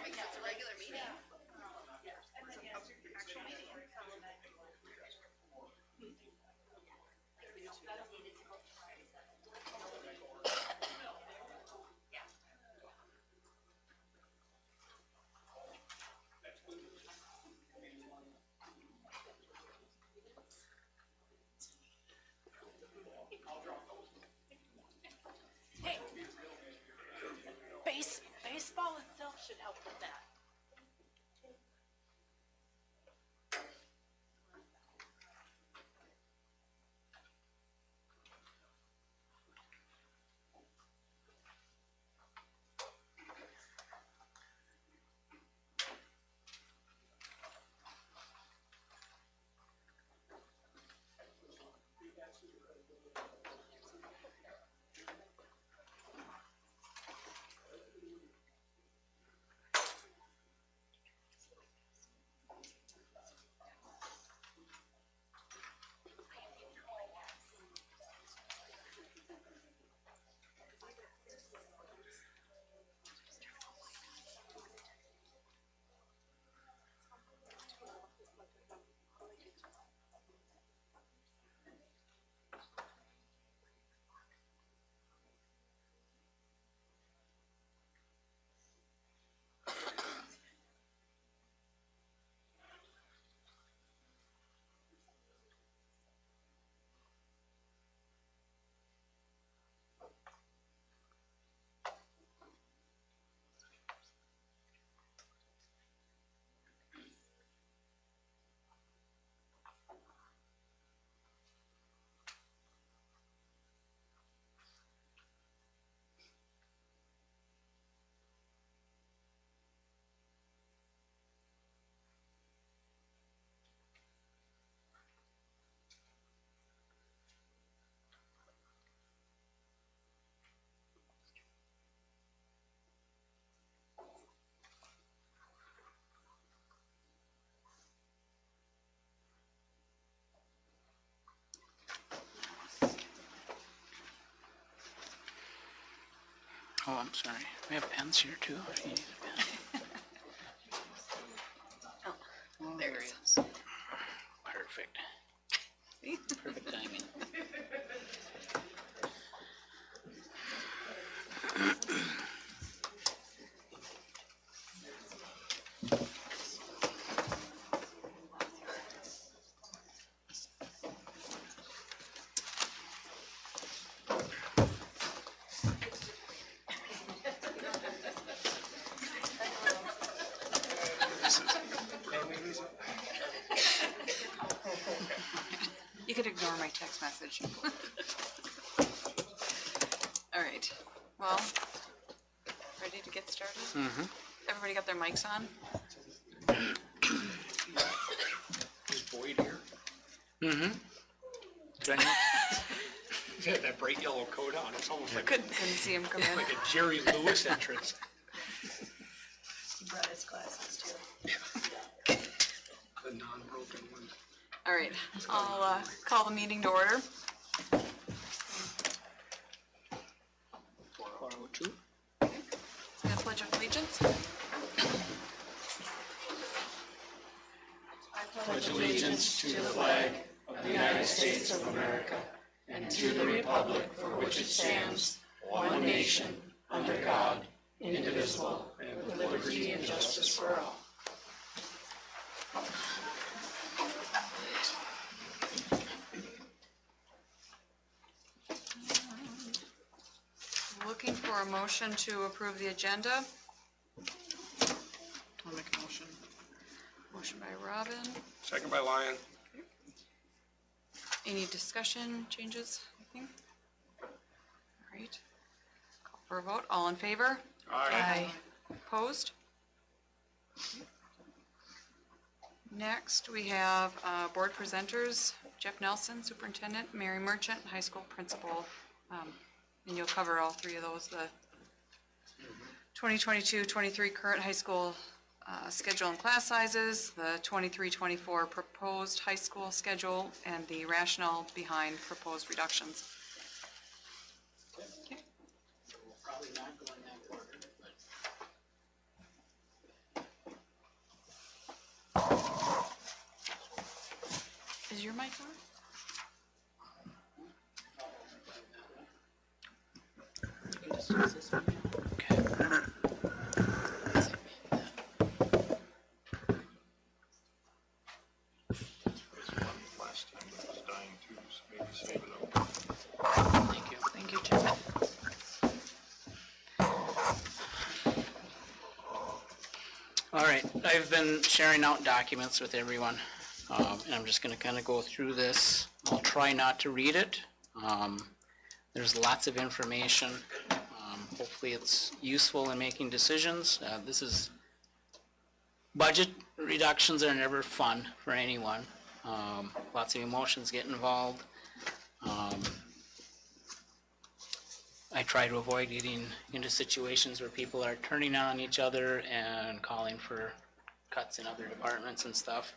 It's a regular meeting. It's an actual meeting. Hey, baseball itself should help with that. Oh, I'm sorry. We have pens here too. If you need a pen. Oh, there it is. Perfect. Perfect timing. You could ignore my text message. All right. Well, ready to get started? Mm-hmm. Everybody got their mics on? Is Boyd here? Mm-hmm. He's got that bright yellow coat on. It's almost like Couldn't see him come in. like a Jerry Lewis entrance. He brought his glasses too. The non-broken ones. All right. I'll call the meeting to order. 402. The Pledge of Allegiance. I pledge allegiance to the flag of the United States of America and to the republic for which it stands, one nation, under God, indivisible, with liberty and justice for all. Looking for a motion to approve the agenda. I'll make a motion. Motion by Robin. Second by Lyon. Any discussion, changes, anything? All right. Call for a vote. All in favor? Aye. Opposed? Next, we have board presenters, Jeff Nelson, Superintendent, Mary Merchant, High School Principal. And you'll cover all three of those, the 2022-23 current high school schedule and class sizes, the 23-24 proposed high school schedule, and the rationale behind proposed reductions. Okay. So we'll probably not go in that order, but mic on? You can just use this one. Last time it was dying too, so maybe save it up. Thank you. Thank you, Jeff. All right, I've been sharing out documents with everyone, and I'm just going to kind of go through this. I'll try not to read it. There's lots of information. Hopefully it's useful in making decisions. This is, budget reductions are never fun for anyone. Lots of emotions get involved. I try to avoid getting into situations where people are turning on each other and calling for cuts in other departments and stuff.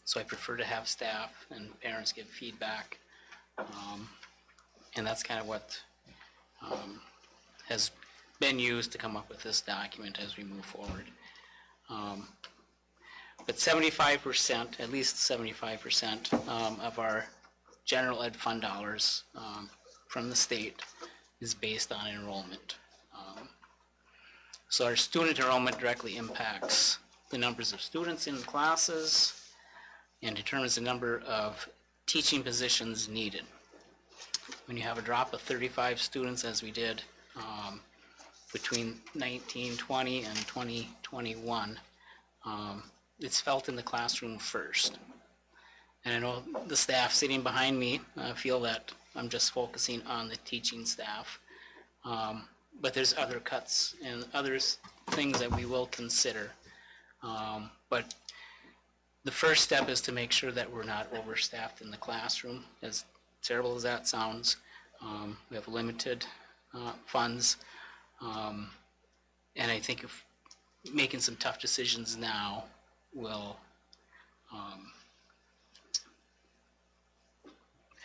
So I prefer to have staff and parents give feedback. And that's kind of what has been used to come up with this document as we move forward. But 75%, at least 75% of our general ed fund dollars from the state is based on enrollment. So our student enrollment directly impacts the numbers of students in classes and determines the number of teaching positions needed. When you have a drop of 35 students, as we did between 1920 and 2021, it's felt in the classroom first. And I know the staff sitting behind me feel that I'm just focusing on the teaching staff. But there's other cuts and other things that we will consider. But the first step is to make sure that we're not overstaffed in the classroom, as terrible as that sounds. We have limited funds. And I think if making some tough decisions now will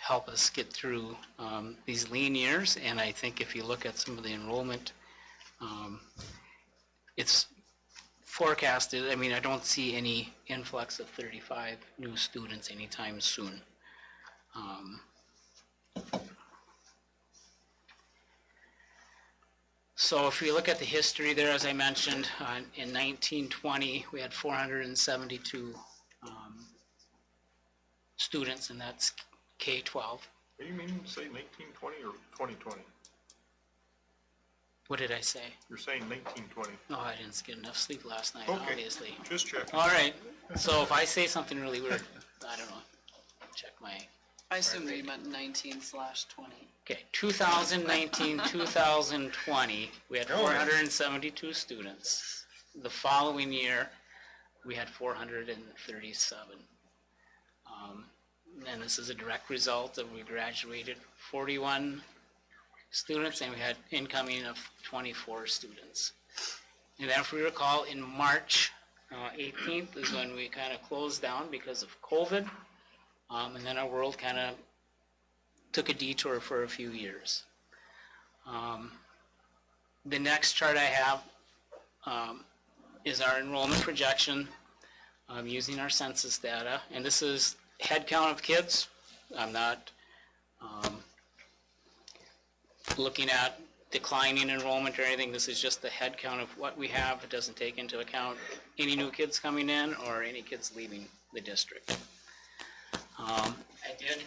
help us get through these lean years. And I think if you look at some of the enrollment, it's forecasted. I mean, I don't see any influx of 35 new students anytime soon. So if we look at the history there, as I mentioned, in 1920, we had 472 students, and that's K-12. What do you mean, say 1920 or 2020? What did I say? You're saying 1920. Oh, I didn't get enough sleep last night, Okay. obviously. Just checking. All right, so if I say something really weird, I don't know, check my... I assume that you meant 19/20. Okay, 2019, 2020, we had 472 students. The following year, we had 437. And this is a direct result of we graduated 41 students and we had incoming of 24 students. And then if we recall, in March 18th is when we kind of closed down because of COVID. And then our world kind of took a detour for a few years. The next chart I have is our enrollment projection using our census data. And this is head count of kids. I'm not looking at declining enrollment or anything. This is just the head count of what we have. It doesn't take into account any new kids coming in or any kids leaving the district. I did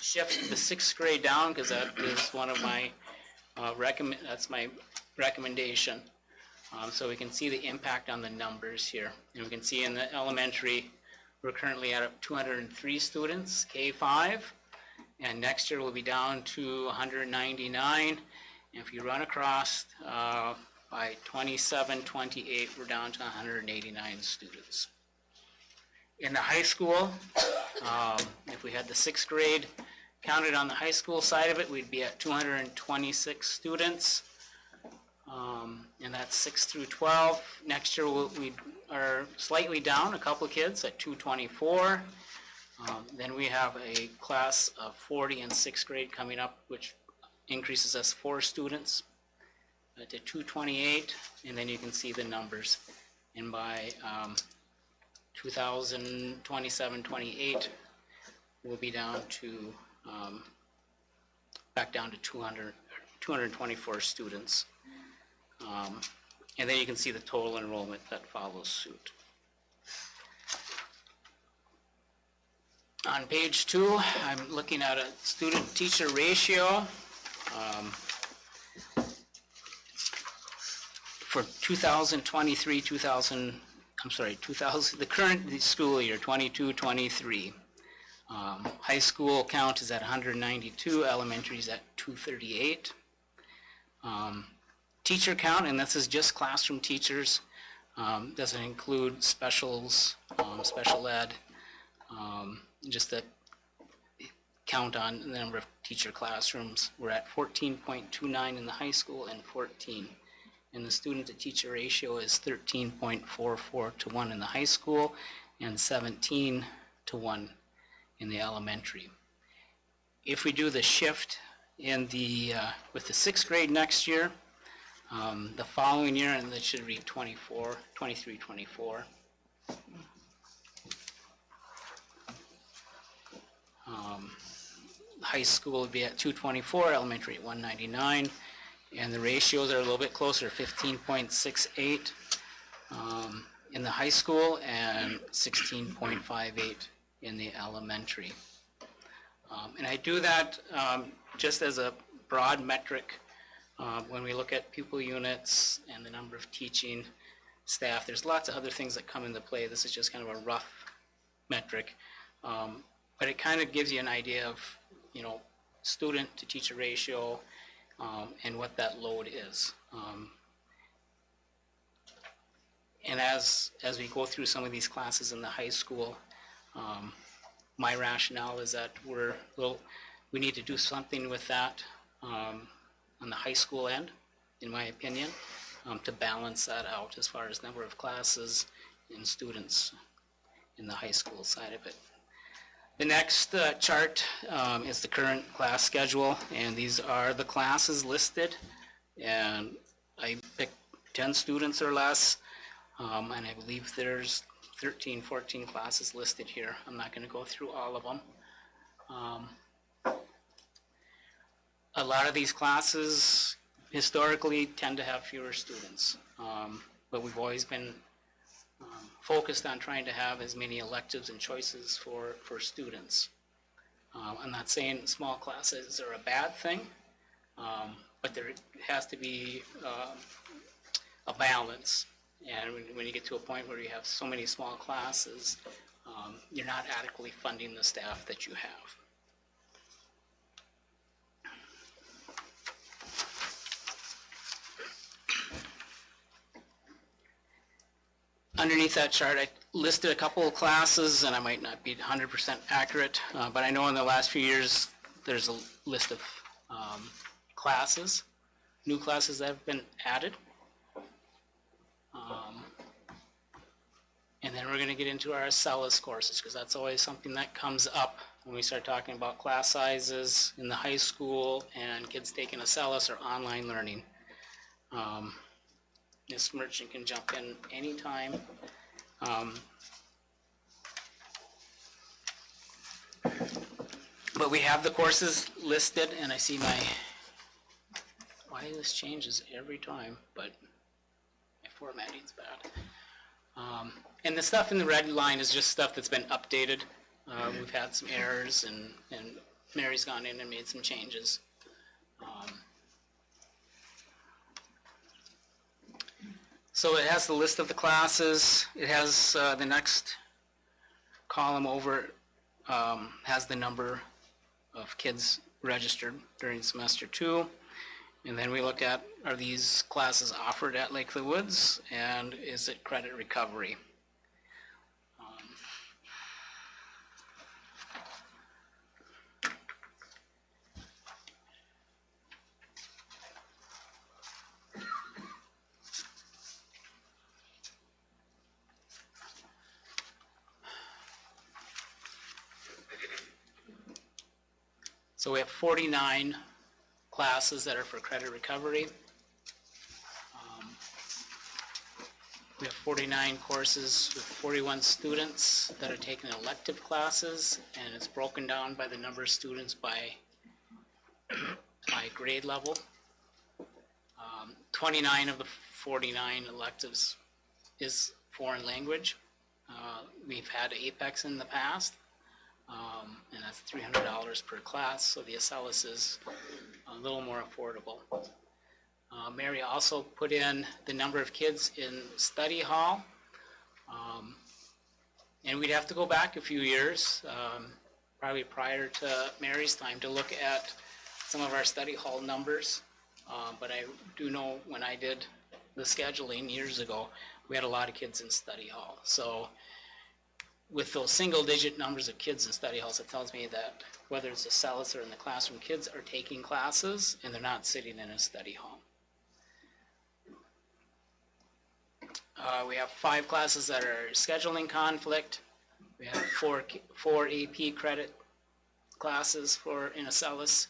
shift the 6th grade down because that is one of my that's my recommendation. So we can see the impact on the numbers here. And we can see in the elementary, we're currently at 203 students, K-5, and next year we'll be down to 199. And if you run across by 27, 28, we're down to 189 students. In the high school, if we had the 6th grade counted on the high school side of it, we'd be at 226 students. And that's 6 through 12. Next year we are slightly down a couple of kids at 224. Then we have a class of 40 in 6th grade coming up, which increases us 4 students to 228. And then you can see the numbers. And by 2027-28, we'll be down to, back down to 224 students. And then you can see the total enrollment that follows suit. On page 2, I'm looking at a student-teacher ratio. For 2023, the current school year, 22-23. High school count is at 192, elementary is at 238. Teacher count, and this is just classroom teachers, doesn't include specials, special ed, just a count on the number of teacher classrooms. We're at 14.29 in the high school and 14. And the student-to-teacher ratio is 13.44 to 1 in the high school and 17 to 1 in the elementary. If we do the shift in the with the 6th grade next year, the following year, and that should read 23-24. High school would be at 224, elementary at 199, and the ratios are a little bit closer, 15.68 in the high school and 16.58 in the elementary. And I do that just as a broad metric when we look at pupil units and the number of teaching staff. There's lots of other things that come into play. This is just kind of a rough metric, but it kind of gives you an idea of, you know, student to teacher ratio and what that load is. And as we go through some of these classes in the high school, my rationale is that we need to do something with that on the high school end, in my opinion, to balance that out as far as number of classes and students in the high school side of it. The next chart is the current class schedule, and these are the classes listed, and I picked 10 students or less, and I believe there's 13, 14 classes listed here. I'm not going to go through all of them. A lot of these classes historically tend to have fewer students, but we've always been focused on trying to have as many electives and choices for students. I'm not saying small classes are a bad thing, but there has to be a balance. And when you get to a point where you have so many small classes, you're not adequately funding the staff that you have. Underneath that chart, I listed a couple of classes, and I might not be 100% accurate, but I know in the last few years there's a list of classes, new classes that have been added. And then we're going to get into our SELLAS courses, because that's always something that comes up when we start talking about class sizes in the high school and kids taking a SELLAS or online learning. Ms. Merchant can jump in anytime. But we have the courses listed, and I see why this changes every time, but my formatting's bad. And the stuff in the red line is just stuff that's been updated. We've had some errors, and Mary's gone in and made some changes. So it has the list of the classes. It has the next column over has the number of kids registered during semester 2. And then we look at, are these classes offered at Lake of the Woods, and is it credit recovery? So we have 49 classes that are for credit recovery. We have 49 courses with 41 students that are taking elective classes, and it's broken down by the number of students by grade level. 29 of the 49 electives is foreign language. We've had Apex in the past, and that's $300 per class, so the Acellus is a little more affordable. Mary also put in the number of kids in study hall, and we'd have to go back a few years, probably prior to Mary's time, to look at some of our study hall numbers. But I do know when I did the scheduling years ago, we had a lot of kids in study hall. So with those single-digit numbers of kids in study halls, it tells me that whether it's Acellus or in the classroom, kids are taking classes and they're not sitting in a study hall. We have 5 classes that are scheduling conflict. We have 4 AP credit classes in Acellus.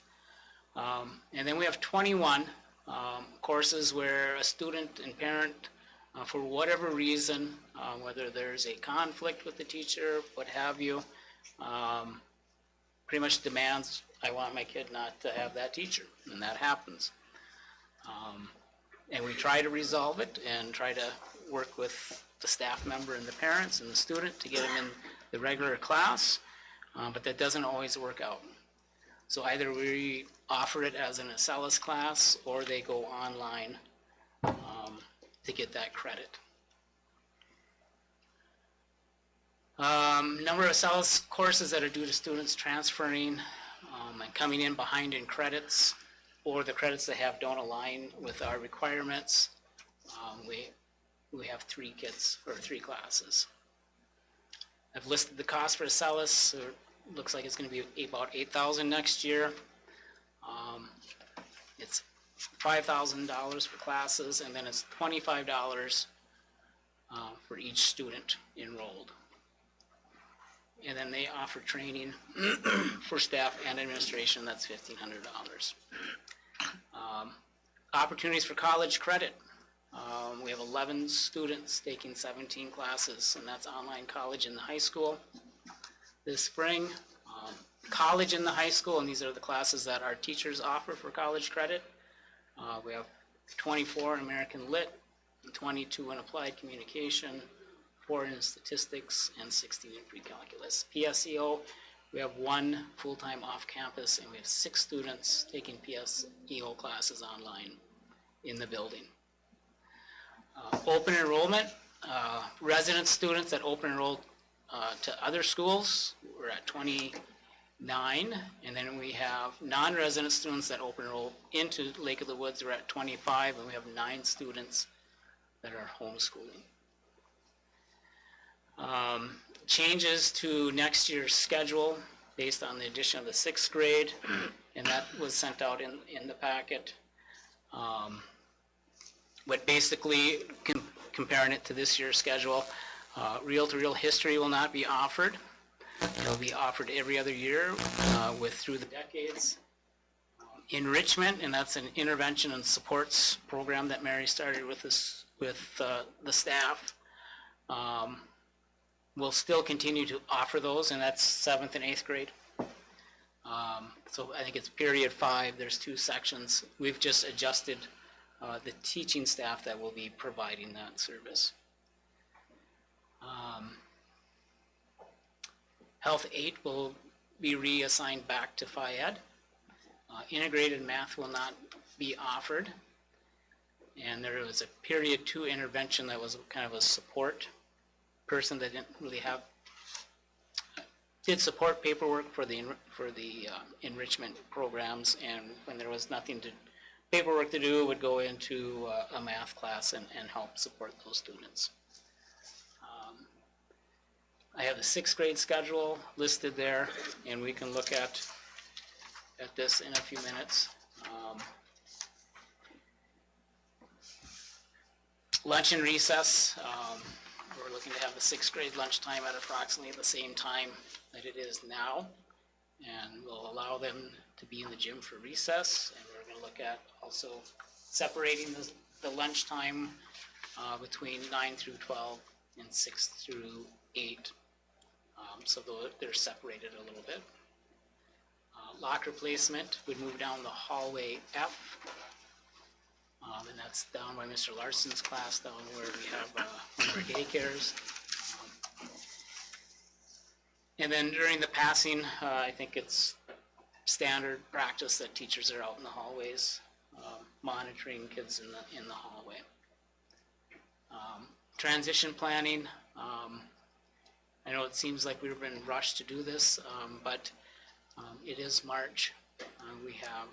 And then we have 21 courses where a student and parent, for whatever reason, whether there's a conflict with the teacher, what have you, pretty much demands, I want my kid not to have that teacher, and that happens. And we try to resolve it and try to work with the staff member and the parents and the student to get them in the regular class, but that doesn't always work out. So either we offer it as an Acellus class or they go online to get that credit. Number of Acellus courses that are due to students transferring and coming in behind in credits, or the credits they have don't align with our requirements. We have 3 kids or 3 classes. I've listed the cost for Acellus. It looks like it's going to be about $8,000 next year. It's $5,000 for classes, and then it's $25 for each student enrolled. And then they offer training for staff and administration. That's $1,500. Opportunities for college credit. We have 11 students taking 17 classes, and that's online college in the high school this spring. College in the high school, and these are the classes that our teachers offer for college credit. We have 24 in American Lit, 22 in Applied Communication, 4 in Statistics, and 16 in Pre-Calculus. PSEO, we have 1 full-time off-campus, and we have 6 students taking PSEO classes online in the building. Open enrollment, resident students that open enrolled to other schools, we're at 29, and then we have non-resident students that open enroll into Lake of the Woods, we're at 25, and we have 9 students that are homeschooling. Changes to next year's schedule based on the addition of the 6th grade, and that was sent out in the packet. But basically, comparing it to this year's schedule, reel-to-reel history will not be offered. It will be offered every other year through the decades. Enrichment, and that's an intervention and supports program that Mary started with the staff. We'll still continue to offer those, and that's 7th and 8th grade. So I think it's period 5. There's 2 sections. We've just adjusted the teaching staff that will be providing that service. Health 8 will be reassigned back to Phi-Ed. Integrated math will not be offered. And there was a period 2 intervention that was kind of a support person that didn't really did support paperwork for the enrichment programs, and when there was paperwork to do, would go into a math class and help support those students. I have the 6th grade schedule listed there, and we can look at this in a few minutes. Lunch and recess. We're looking to have the 6th grade lunchtime at approximately the same time that it is now, and we'll allow them to be in the gym for recess, and we're going to look at also separating the lunchtime between 9 through 12 and 6 through 8. So they're separated a little bit. Locker placement would move down the hallway F, and that's down by Mr. Larson's class, down where we have one of our daycares. And then during the passing, I think it's standard practice that teachers are out in the hallways monitoring kids in the hallway. Transition planning. I know it seems like we've been rushed to do this, but it is March. We have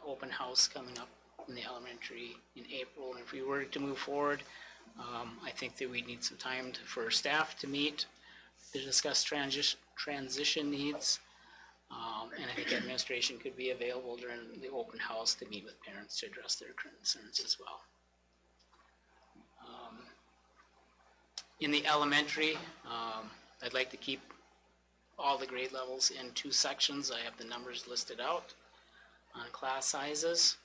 open house coming up in the elementary in April, and if we were to move forward, I think that we need some time for staff to meet to discuss transition needs, and I think administration could be available during the open house to meet with parents to address their concerns as well. In the elementary, I'd like to keep all the grade levels in 2 sections. I have the numbers listed out on class sizes.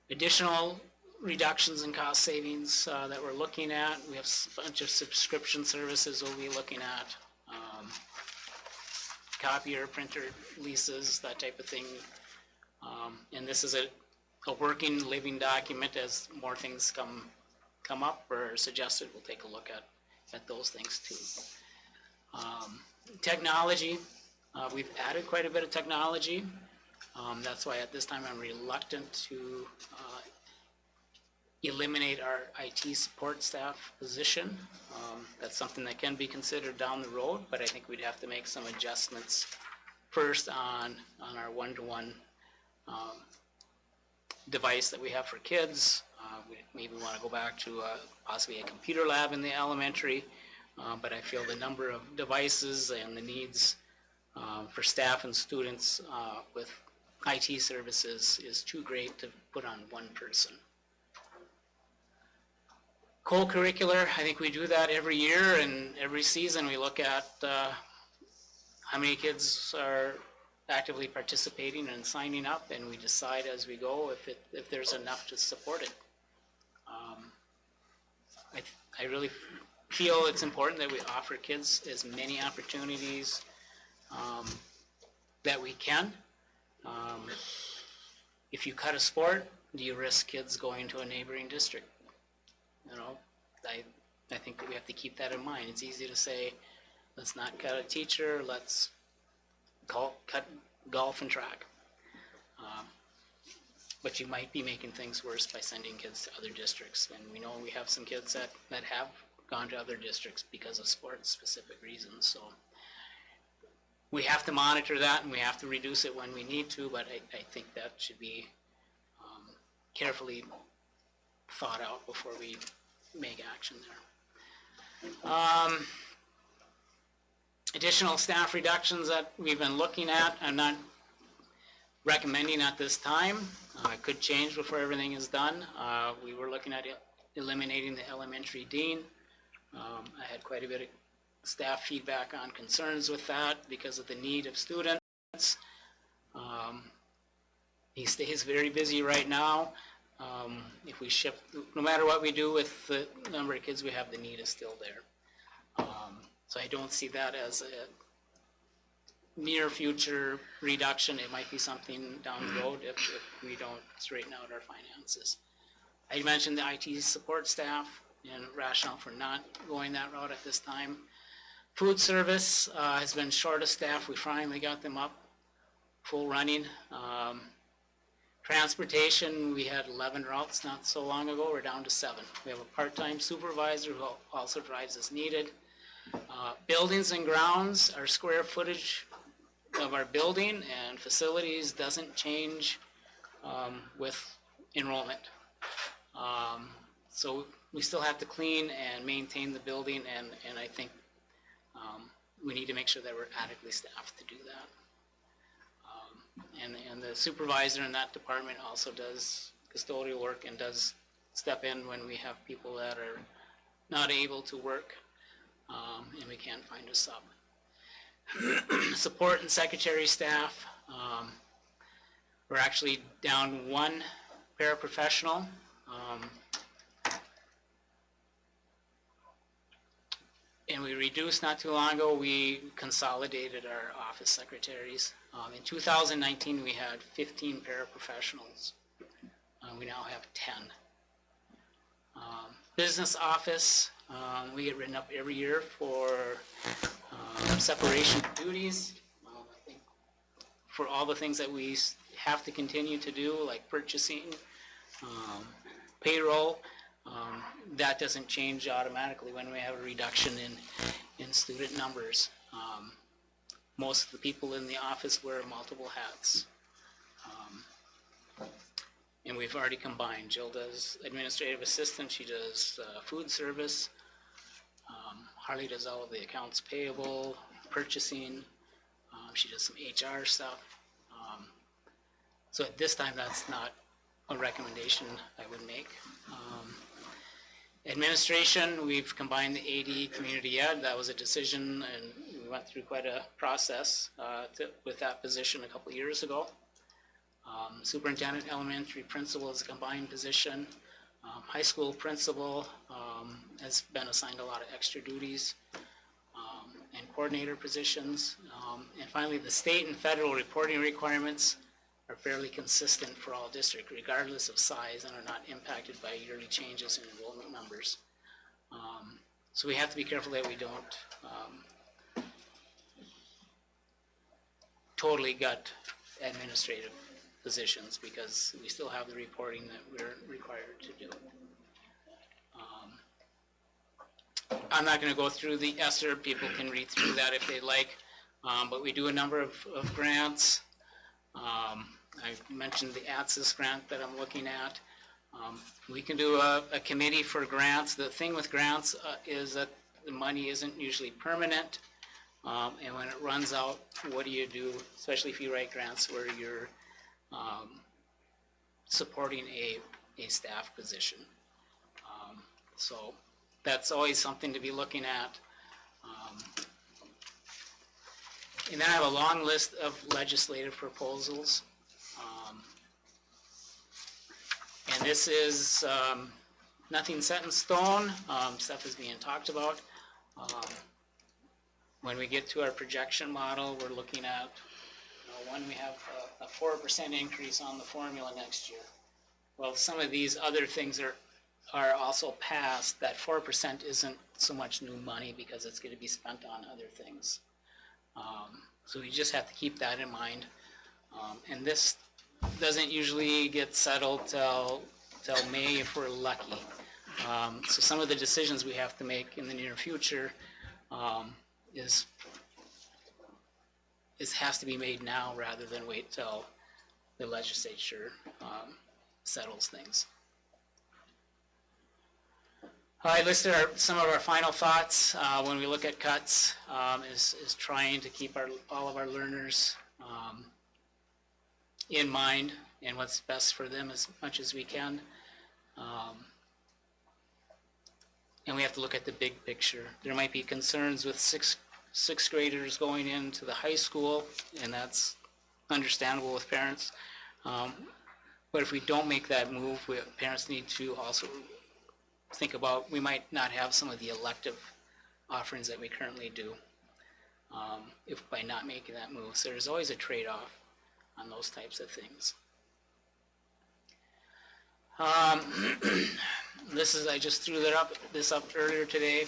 Additional reductions in cost savings that we're looking at. We have a bunch of subscription services we'll be looking at. Copier, printer leases, that type of thing. And this is a working, living document. As more things come up or suggested, we'll take a look at those things too. Technology, we've added quite a bit of technology. That's why at this time I'm reluctant to eliminate our IT support staff position. That's something that can be considered down the road, but I think we'd have to make some adjustments first on our one-to-one device that we have for kids. We maybe want to go back to possibly a computer lab in the elementary, but I feel the number of devices and the needs for staff and students with IT services is too great to put on one person. Co-curricular, I think we do that every year, and every season we look at how many kids are actively participating and signing up, and we decide as we go if there's enough to support it. I really feel it's important that we offer kids as many opportunities that we can. If you cut a sport, do you risk kids going to a neighboring district? You know, I think that we have to keep that in mind. It's easy to say, let's not cut a teacher, let's cut golf and track. But you might be making things worse by sending kids to other districts. And we know we have some kids that have gone to other districts because of sports-specific reasons. So we have to monitor that, and we have to reduce it when we need to, but I think that should be carefully thought out before we make action there. Additional staff reductions that we've been looking at, I'm not recommending at this time. It could change before everything is done. We were looking at eliminating the elementary dean. I had quite a bit of staff feedback on concerns with that because of the need of students. He stays very busy right now. If we shift, no matter what we do with the number of kids we have, the need is still there. So I don't see that as a near future reduction. It might be something down the road if we don't straighten out our finances. I mentioned the IT support staff and rationale for not going that route at this time. Food service has been short of staff. We finally got them up full running. Transportation, we had 11 routes not so long ago. We're down to 7. We have a part-time supervisor who also drives as needed. Buildings and grounds, our square footage of our building and facilities doesn't change with enrollment. So we still have to clean and maintain the building, and I think we need to make sure that we're adequately staffed to do that. And the supervisor in that department also does custodial work and does step in when we have people that are not able to work and we can't find a sub. Support and secretary staff, we're actually down 1 paraprofessional. And we reduced, not too long ago, we consolidated our office secretaries. In 2019, we had 15 paraprofessionals. We now have 10. Business office, we get written up every year for separation of duties. I think for all the things that we have to continue to do, like purchasing, payroll, that doesn't change automatically when we have a reduction in student numbers. Most of the people in the office wear multiple hats. And we've already combined. Jill does administrative assistant, she does food service. Harley does all of the accounts payable, purchasing. She does some HR stuff. So at this time, that's not a recommendation I would make. Administration, we've combined the AD, community ed. That was a decision, and we went through quite a process with that position a couple of years ago. Superintendent, elementary principal is a combined position. High school principal has been assigned a lot of extra duties and coordinator positions. And finally, the state and federal reporting requirements are fairly consistent for all districts, regardless of size, and are not impacted by yearly changes in enrollment numbers. So we have to be careful that we don't totally gut administrative positions, because we still have the reporting that we're required to do. I'm not going to go through the ESSER. People can read through that if they like, but we do a number of grants. I mentioned the ATSIS grant that I'm looking at. We can do a committee for grants. The thing with grants is that the money isn't usually permanent, and when it runs out, what do you do, especially if you write grants where you're supporting a staff position. So that's always something to be looking at. And then I have a long list of legislative proposals. And this is nothing set in stone. Stuff is being talked about. When we get to our projection model, we're looking at, one, we have a 4% increase on the formula next year. Well, some of these other things are also passed. That 4% isn't so much new money because it's going to be spent on other things. So we just have to keep that in mind. And this doesn't usually get settled till May if we're lucky. So some of the decisions we have to make in the near future has to be made now rather than wait till the legislature settles things. I listed some of our final thoughts when we look at cuts, is trying to keep all of our learners in mind and what's best for them as much as we can. And we have to look at the big picture. There might be concerns with sixth graders going into the high school, and that's understandable with parents. But if we don't make that move, parents need to also think about, we might not have some of the elective offerings that we currently do if by not making that move. So there's always a trade-off on those types of things. I just threw this up earlier today.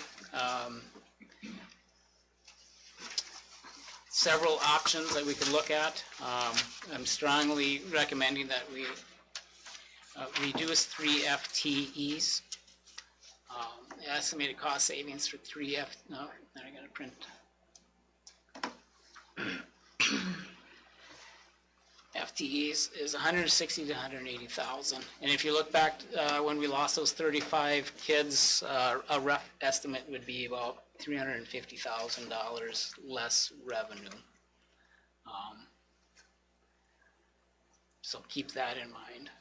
Several options that we could look at. I'm strongly recommending that we reduce 3 FTEs. Estimated cost savings for 3 I gotta print. FTEs is 160 to 180,000. And if you look back when we lost those 35 kids, a rough estimate would be about $350,000 less revenue. So keep that in mind.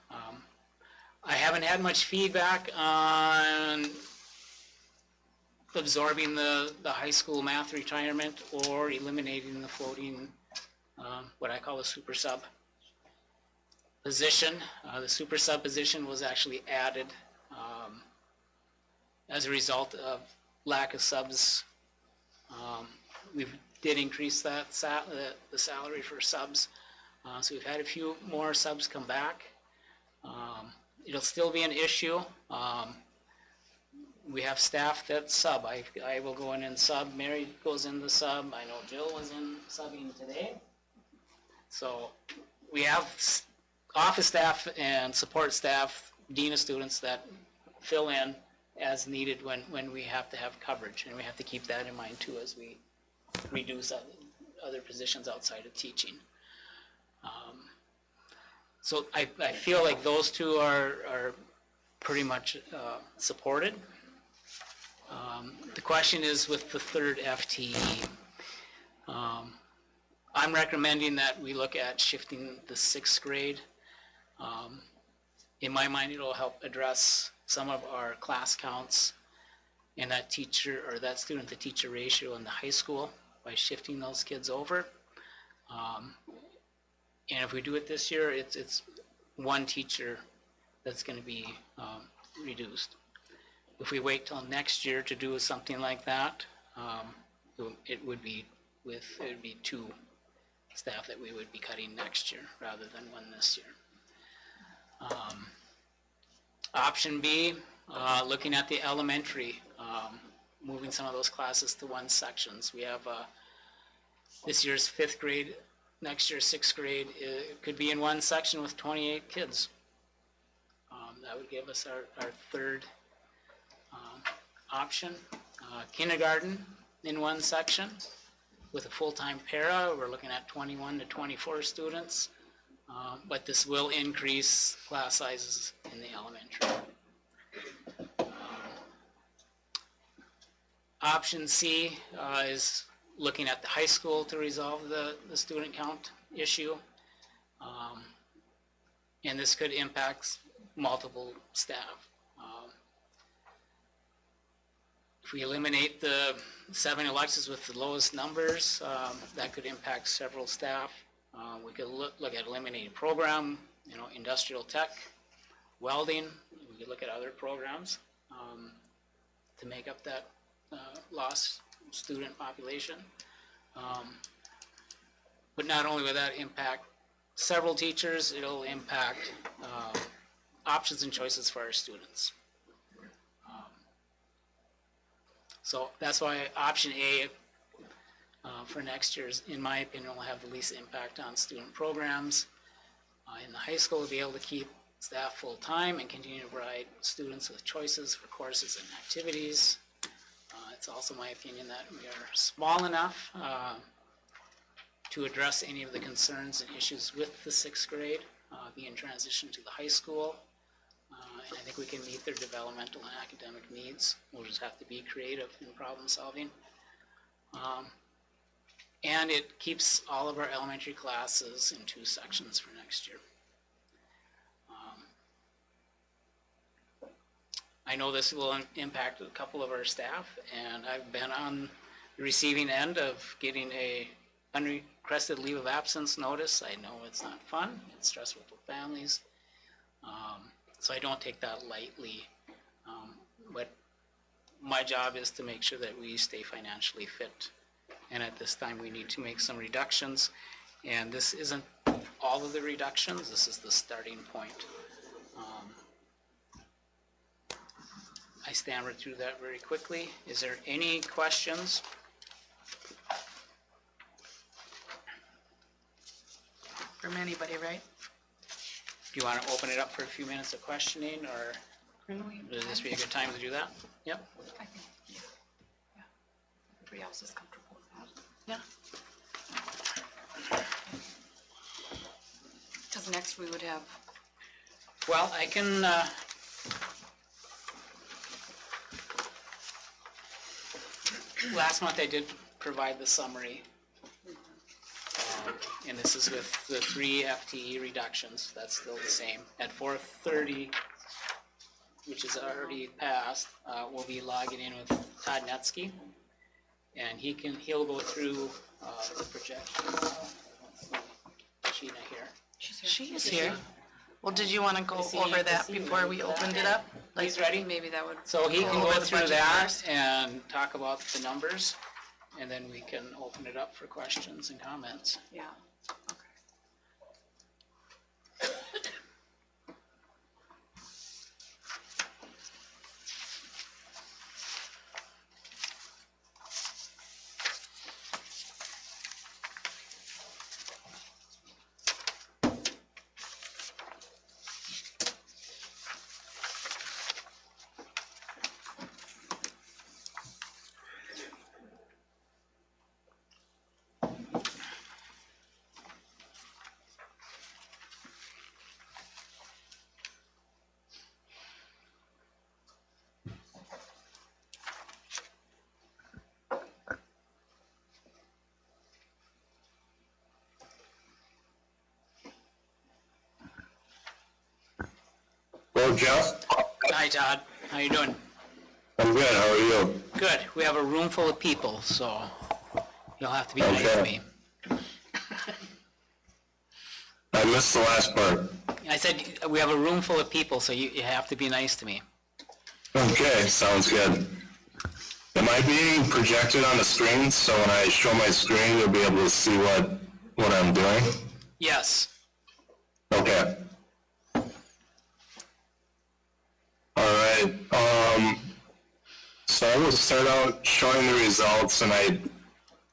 I haven't had much feedback on absorbing the high school math retirement or eliminating the floating, what I call a super sub. position. The super sub position was actually added as a result of lack of subs. We did increase that the salary for subs, so we've had a few more subs come back. It'll still be an issue. We have staff that sub. I will go in and sub. Mary goes in the sub. I know Jill was in subbing today. So we have office staff and support staff, dean of students that fill in as needed when we have to have coverage. And we have to keep that in mind too as we reduce other positions outside of teaching. So I feel like those two are pretty much supported. The question is with the third FTE. I'm recommending that we look at shifting the 6th grade. In my mind, it'll help address some of our class counts and that teacher or that student to teacher ratio in the high school by shifting those kids over. And if we do it this year, it's one teacher that's going to be reduced. If we wait till next year to do something like that, it would be 2 staff that we would be cutting next year rather than 1 this year. Option B, looking at the elementary, moving some of those classes to 1 sections. We have this year's 5th grade, next year's 6th grade. It could be in 1 section with 28 kids. That would give us our third option. Kindergarten in 1 section with a full-time para. We're looking at 21 to 24 students, but this will increase class sizes in the elementary. Option C is looking at the high school to resolve the student count issue. And this could impact multiple staff. If we eliminate the 7 electives with the lowest numbers, that could impact several staff. We could look at eliminating program, industrial tech, welding. We could look at other programs to make up that lost student population. But not only will that impact several teachers, it'll impact options and choices for our students. So that's why option A for next year, in my opinion, will have the least impact on student programs. In the high school, we'll be able to keep staff full-time and continue to provide students with choices for courses and activities. It's also my opinion that we are small enough to address any of the concerns and issues with the 6th grade being transitioned to the high school. And I think we can meet their developmental and academic needs. We'll just have to be creative in problem solving. And it keeps all of our elementary classes in 2 sections for next year. I know this will impact a couple of our staff, and I've been on the receiving end of getting a unrequested leave of absence notice. I know it's not fun, it's stressful for families. So I don't take that lightly, but my job is to make sure that we stay financially fit. And at this time, we need to make some reductions. And this isn't all of the reductions, this is the starting point. I stammered through that very quickly. Is there any questions? From anybody, right? Do you want to open it up for a few minutes of questioning, or would this be a good time to do that? Yep. I think, yeah. Everybody else is comfortable with that. Yeah. Because next we would have, Well, I can, last month I did provide the summary. And this is with the 3 FTE reductions. That's still the same. At 4:30, which is already passed, we'll be logging in with Todd Netsky, and he'll go through the projection. Sheena here. She is here. Well, did you want to go over that before we opened it up? He's ready? Maybe that would. So he can Go go over the through budget that first. and talk about the numbers, and then we can open it up for questions and comments. Yeah, okay. Hello, Jeff. Hi, Todd. How you doing? I'm good. How are you? Good. We have a room full of people, so you'll have to be nice to Okay. me. I missed the last part. I said, we have a room full of people, so you have to be nice to me. Okay, sounds good. Am I being projected on the screen? So when I show my screen, you'll be able to see what I'm doing? Yes. Okay. All right. So I will start out showing the results, and I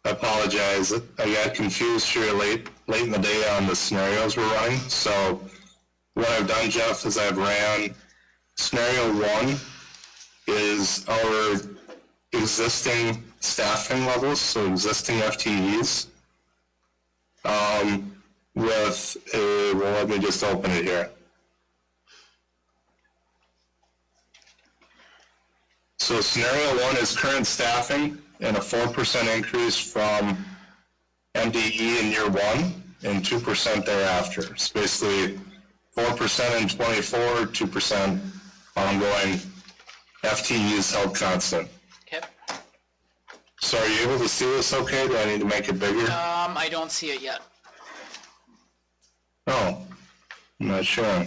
apologize. I got confused here late in the day on the scenarios we're running. So what I've done, Jeff, is I've ran scenario 1 is our existing staffing levels, so existing FTEs, with a, well, let me just open it here. So scenario 1 is current staffing and a 4% increase from MDE in year 1 and 2% thereafter. It's basically 4% in 24, 2% ongoing FTEs held constant. Okay. So are you able to see this okay? Do I need to make it bigger? I don't see it yet. Oh, I'm not sure.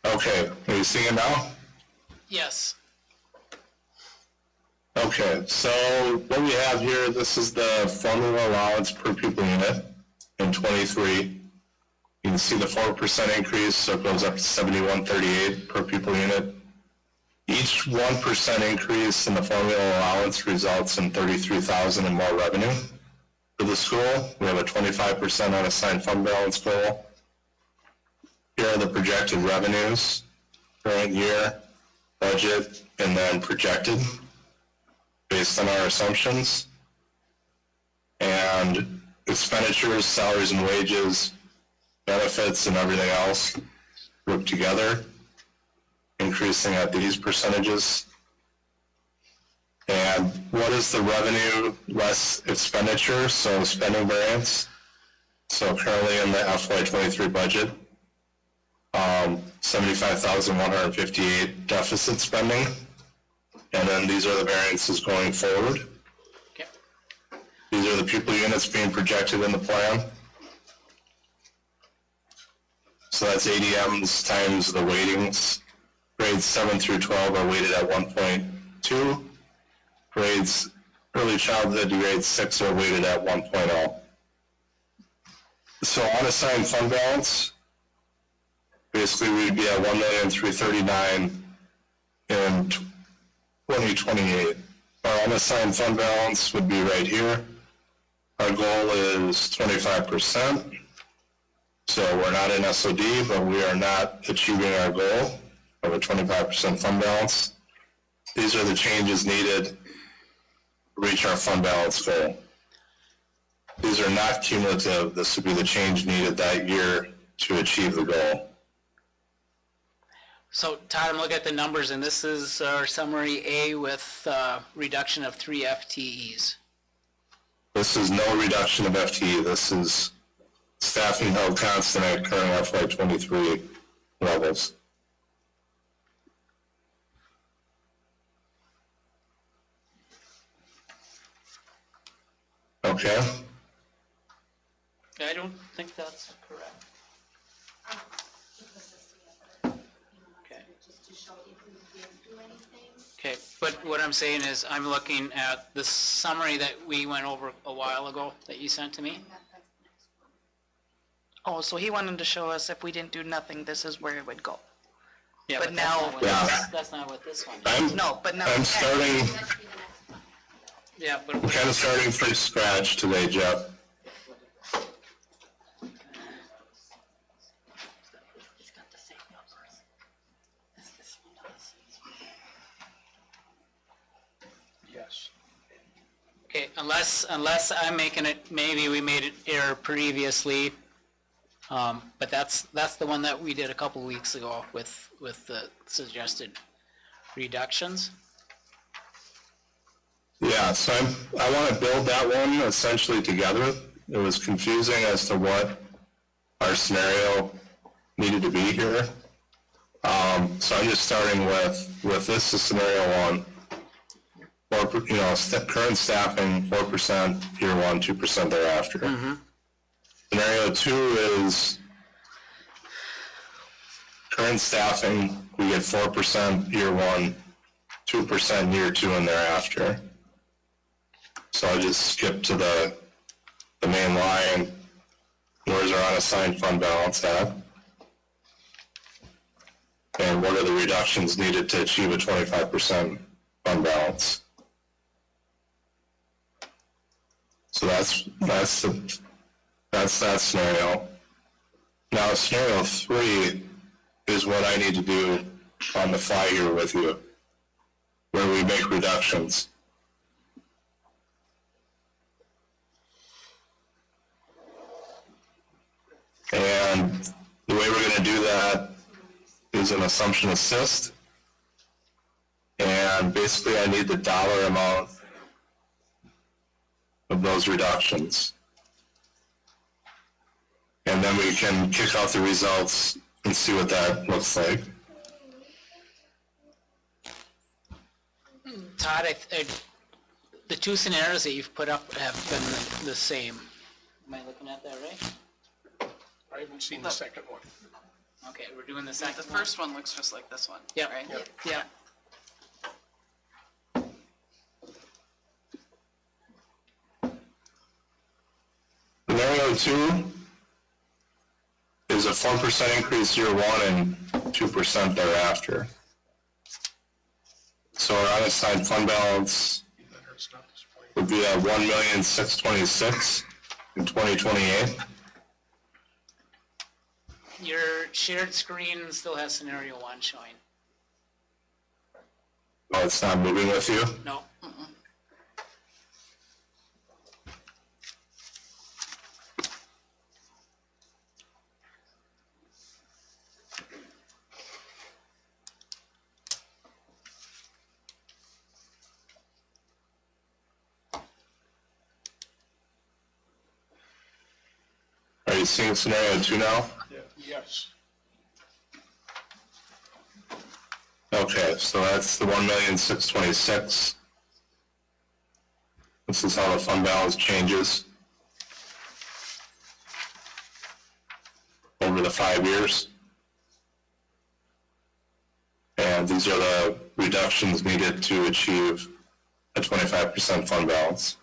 Okay, are you seeing it now? Yes. Okay, so what we have here, this is the formula allowance per pupil unit in 23. You can see the 4% increase, so it goes up to 71.38 per pupil unit. Each 1% increase in the formula allowance results in $33,000 in more revenue for the school. We have a 25% unassigned fund balance goal. Here are the projected revenues, current year, budget, and then projected based on our assumptions. And expenditures, salaries and wages, benefits, and everything else grouped together, increasing at these percentages. And what is the revenue less expenditure, so spending variance? So currently in the FY23 budget, 75,158 deficit spending. And then these are the variances going forward. Okay. These are the pupil units being projected in the plan. So that's ADMs times the weightings. Grades 7 through 12 are weighted at 1.2. Grades early childhood to grade 6 are weighted at 1.0. So unassigned fund balance, basically we'd be at $1,339,000 in 2028. Our unassigned fund balance would be right here. Our goal is 25%. So we're not in SOD, but we are not achieving our goal of a 25% fund balance. These are the changes needed to reach our fund balance goal. These are not cumulative. This would be the change needed that year to achieve the goal. So Todd, I'm looking at the numbers, and this is our summary A with reduction of 3 FTEs. This is no reduction of FTE. This is staffing held constant at current FY23 levels. Okay, I don't think that's correct. Okay. Okay, but what I'm saying is, I'm looking at the summary that we went over a while ago that you sent to me. Oh, so he wanted to show us if we didn't do nothing, this is where it would go. Yeah, But that's now- not what Yeah. that's not what this one is. No, but now. I'm starting, Yeah, but kind of starting from scratch today, Jeff. Yes. okay, unless I'm making it, maybe we made an error previously. But that's the one that we did a couple weeks ago with the suggested reductions. Yeah, so I want to build that one essentially together. It was confusing as to what our scenario needed to be here. So I'm just starting with this is scenario one. Current staffing, 4% year one, 2% thereafter. Scenario two is current staffing, we get 4% year one, 2% year two and thereafter. So I'll just skip to the main line. Where's our unassigned fund balance at? And what are the reductions needed to achieve a 25% fund balance? So that's that scenario. Now scenario three is what I need to do on the fly here with you, where we make reductions. And the way we're going to do that is an assumption assist. And basically I need the dollar amount of those reductions. And then we can kick out the results and see what that looks like. Todd, the two scenarios that you've put up have been the same. Am I looking at that right? I haven't seen the second one. Okay, we're doing the The second one. first one looks just like this one, Yep. right? Yeah. Scenario two is a 4% increase year one and 2% thereafter. So our unassigned fund balance Better it's not displayed. would be at 1,626,000 in 2028. Your shared screen still has scenario one showing. Oh, it's not moving with you? No. Are you seeing scenario two now? Yeah. Yes. Okay, so that's the 1,626,000. This is how the fund balance changes over the 5 years. And these are the reductions needed to achieve a 25% fund balance.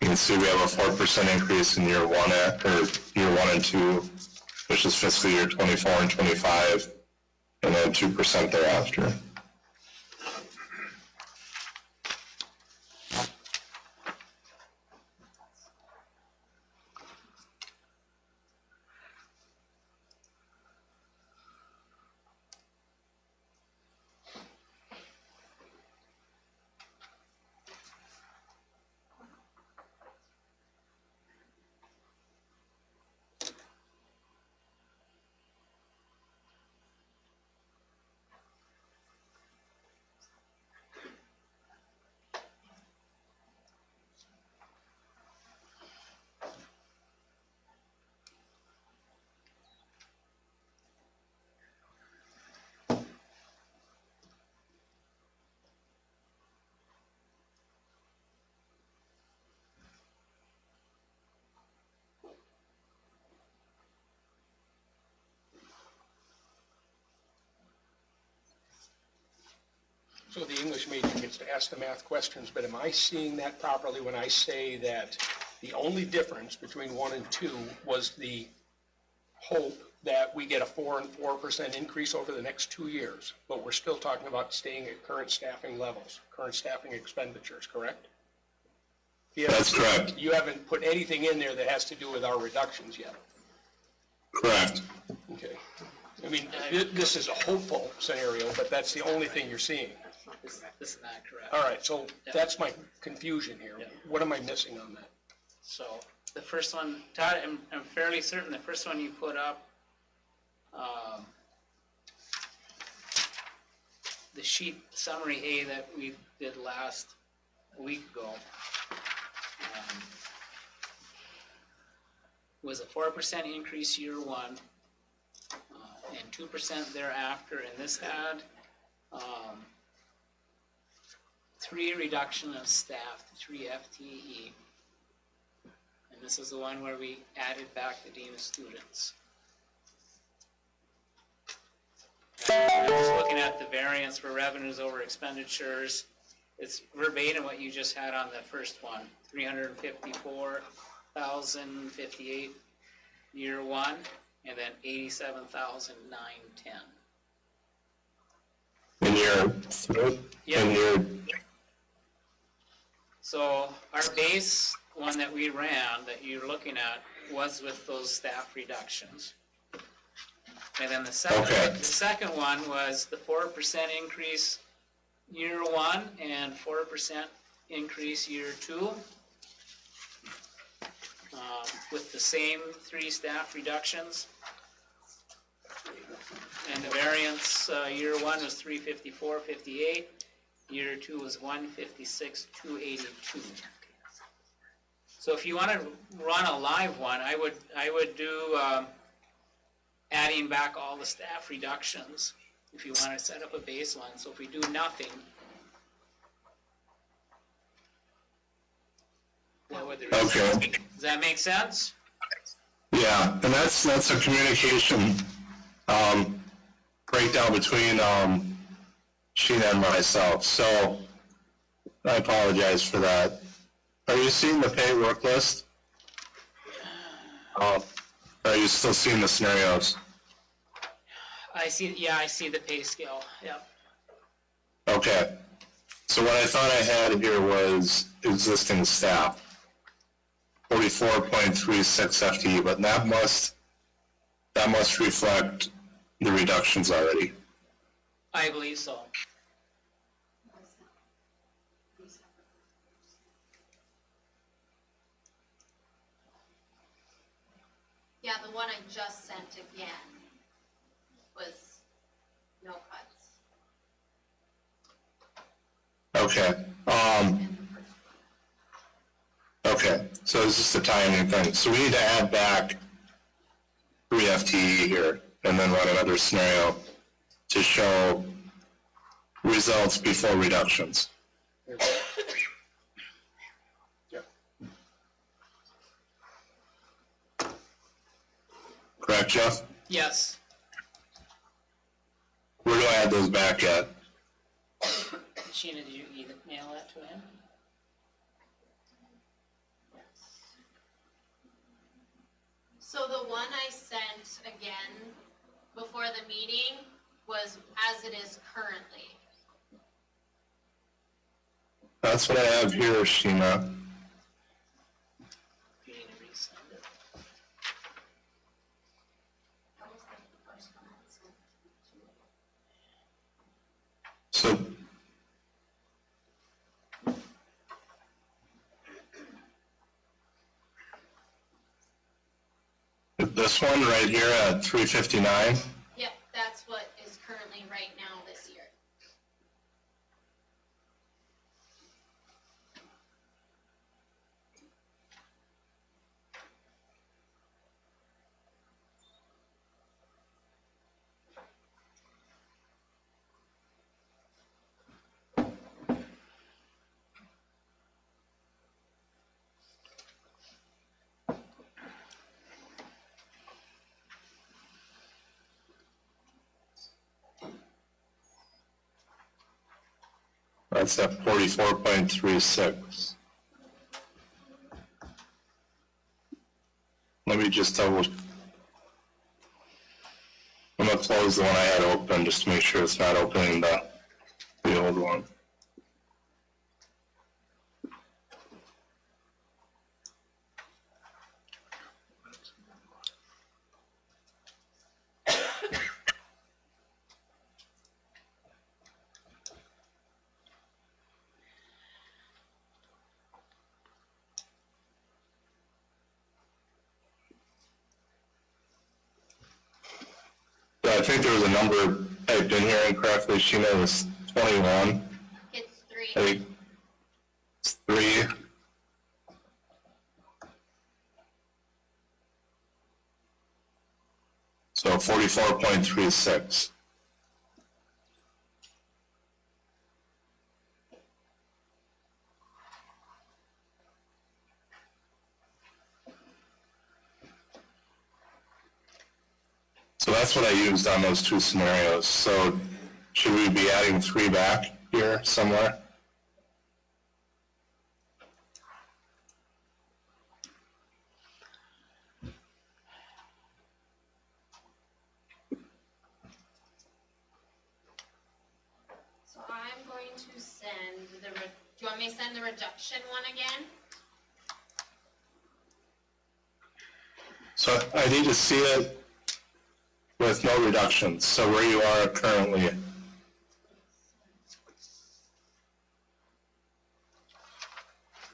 You can see we have a 4% increase in year one and two, which is fiscal year 24 and 25, and then 2% thereafter. So the English major gets to ask the math questions, but am I seeing that properly when I say that the only difference between 1 and 2 was the hope that we get a 4% increase over the next 2 years, but we're still talking about staying at current staffing levels, current staffing expenditures, correct? That's correct. You haven't put anything in there that has to do with our reductions yet. Correct. Okay. I mean, this is a hopeful scenario, but that's the only thing you're seeing. This is not correct. All right, so that's my confusion here. Yeah. What am I missing on that? So the first one, Todd, I'm fairly certain the first one you put up, the sheet summary A that we did last week ago, was a 4% increase year 1, and 2% thereafter, and this had 3 reduction of staff, 3 FTE. And this is the one where we added back the dean of students. And just looking at the variance for revenues over expenditures, it's verbatim what you just had on the first one, 354,058 year 1, and then 87,910. In year 3? Yeah. In year, So our base one that we ran, that you're looking at, was with those staff reductions. And then the second one was the 4% increase year 1 and 4% increase year 2, with the same 3 staff reductions. And the variance year 1 was 354.58, year 2 was 156.282. So if you want to run a live one, I would do adding back all the staff reductions if you want to set up a baseline. So if we do nothing, what would the result be? okay. Does that make sense? Yeah, and that's a communication breakdown between Sheena and myself. So I apologize for that. Are you seeing the pay work list? Are you still seeing the scenarios? I see the pay scale, yep. Okay. So what I thought I had here was existing staff. 44.36 FTE, but that must reflect the reductions already. I believe so. Yeah, the one I just sent again was no cuts. Okay. Okay, so it's just a timing thing. So we need to add back 3 FTE here and then run another scenario to show results before reductions. Yeah. Correct, Jeff? Yes. Where do I add those back at? Sheena, did you email that to him? So the one I sent again before the meeting was as it is currently. That's what I have here, Sheena. You need to resend it. That was like the first one I sent. So this one right here at 359. Yep, that's what is currently right now this year. That's at 44.36. Let me just double. I'm gonna close the one I had open just to make sure it's not opening the old one. Yeah, I think there was a number typed in here incorrectly. Sheena, it was 21. It's 3. I think it's 3. So 44.36. So that's what I used on those two scenarios. So should we be adding 3 back here somewhere? So I'm going to send do you want me to send the reduction one again? So I need to see it with no reductions. So where you are currently.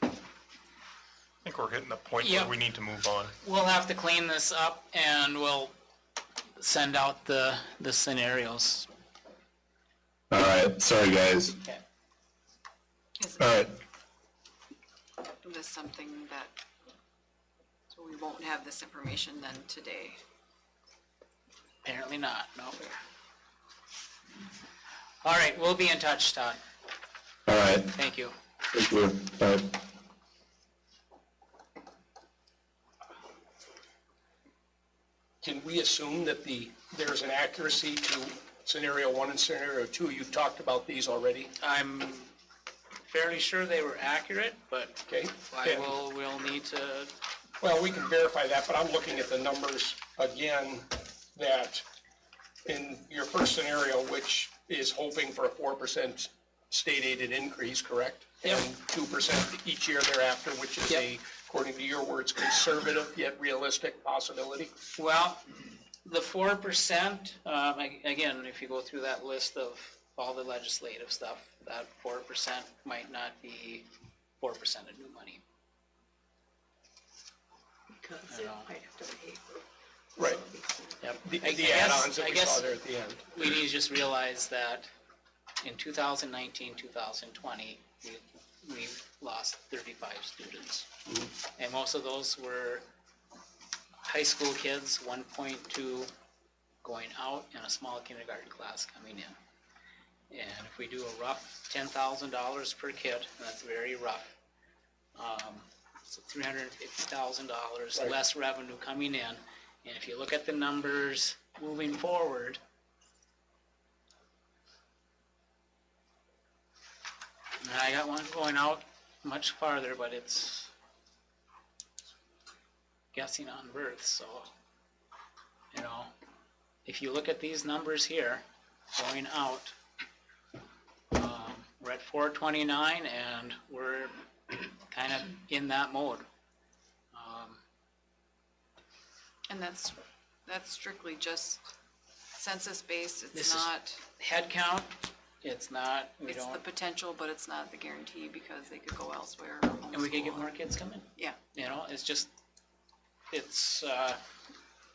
I think we're hitting the point Yep. where we need to move on. We'll have to clean this up and we'll send out the scenarios. All right, sorry guys. Okay. All right, This something that, so we won't have this information then today. Apparently not, no. All right, we'll be in touch, Todd. all right, Thank you. thank you. All right. Can we assume that there's an accuracy to scenario 1 and scenario 2? You've talked about these already, I'm fairly sure they were accurate, but okay? we'll need to, Well, we can verify that, but I'm looking at the numbers again, that in your first scenario, which is hoping for a 4% state aided increase, correct? Yep. And 2% each year thereafter, which is Yep. according to your words, conservative yet realistic possibility. well, the 4%, again, if you go through that list of all the legislative stuff, that 4% might not be 4% of new money. Because I it know. might have to pay for. Right. Yep. The I guess- add-ons that I we guess saw there at the end. We need to just realize that in 2019, 2020, we've lost 35 students. And most of those were high school kids, 1.2 going out and a small kindergarten class coming in. And if we do a rough $10,000 per kid, and that's very rough, so $350,000 Right. less revenue coming in. And if you look at the numbers moving forward, and I got one going out much farther, but it's guessing on births, so, you know, if you look at these numbers here, going out, we're at 429 and we're kind of in that mode. And that's strictly just census-based, This it's is- not, Head count, it's not, we it's the don't, potential, but it's not the guarantee because they could go elsewhere or and we could get homeschool. more kids coming. Yeah. You know, it's just, it's,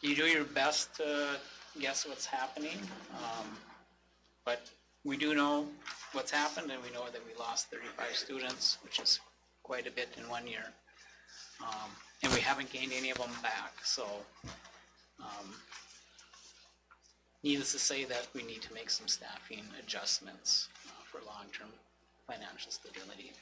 you do your best to guess what's happening, but we do know what's happened, and we know that we lost 35 students, which is quite a bit in 1 year. And we haven't gained any of them back, so, needless to say that we need to make some staffing adjustments for long-term financial stability.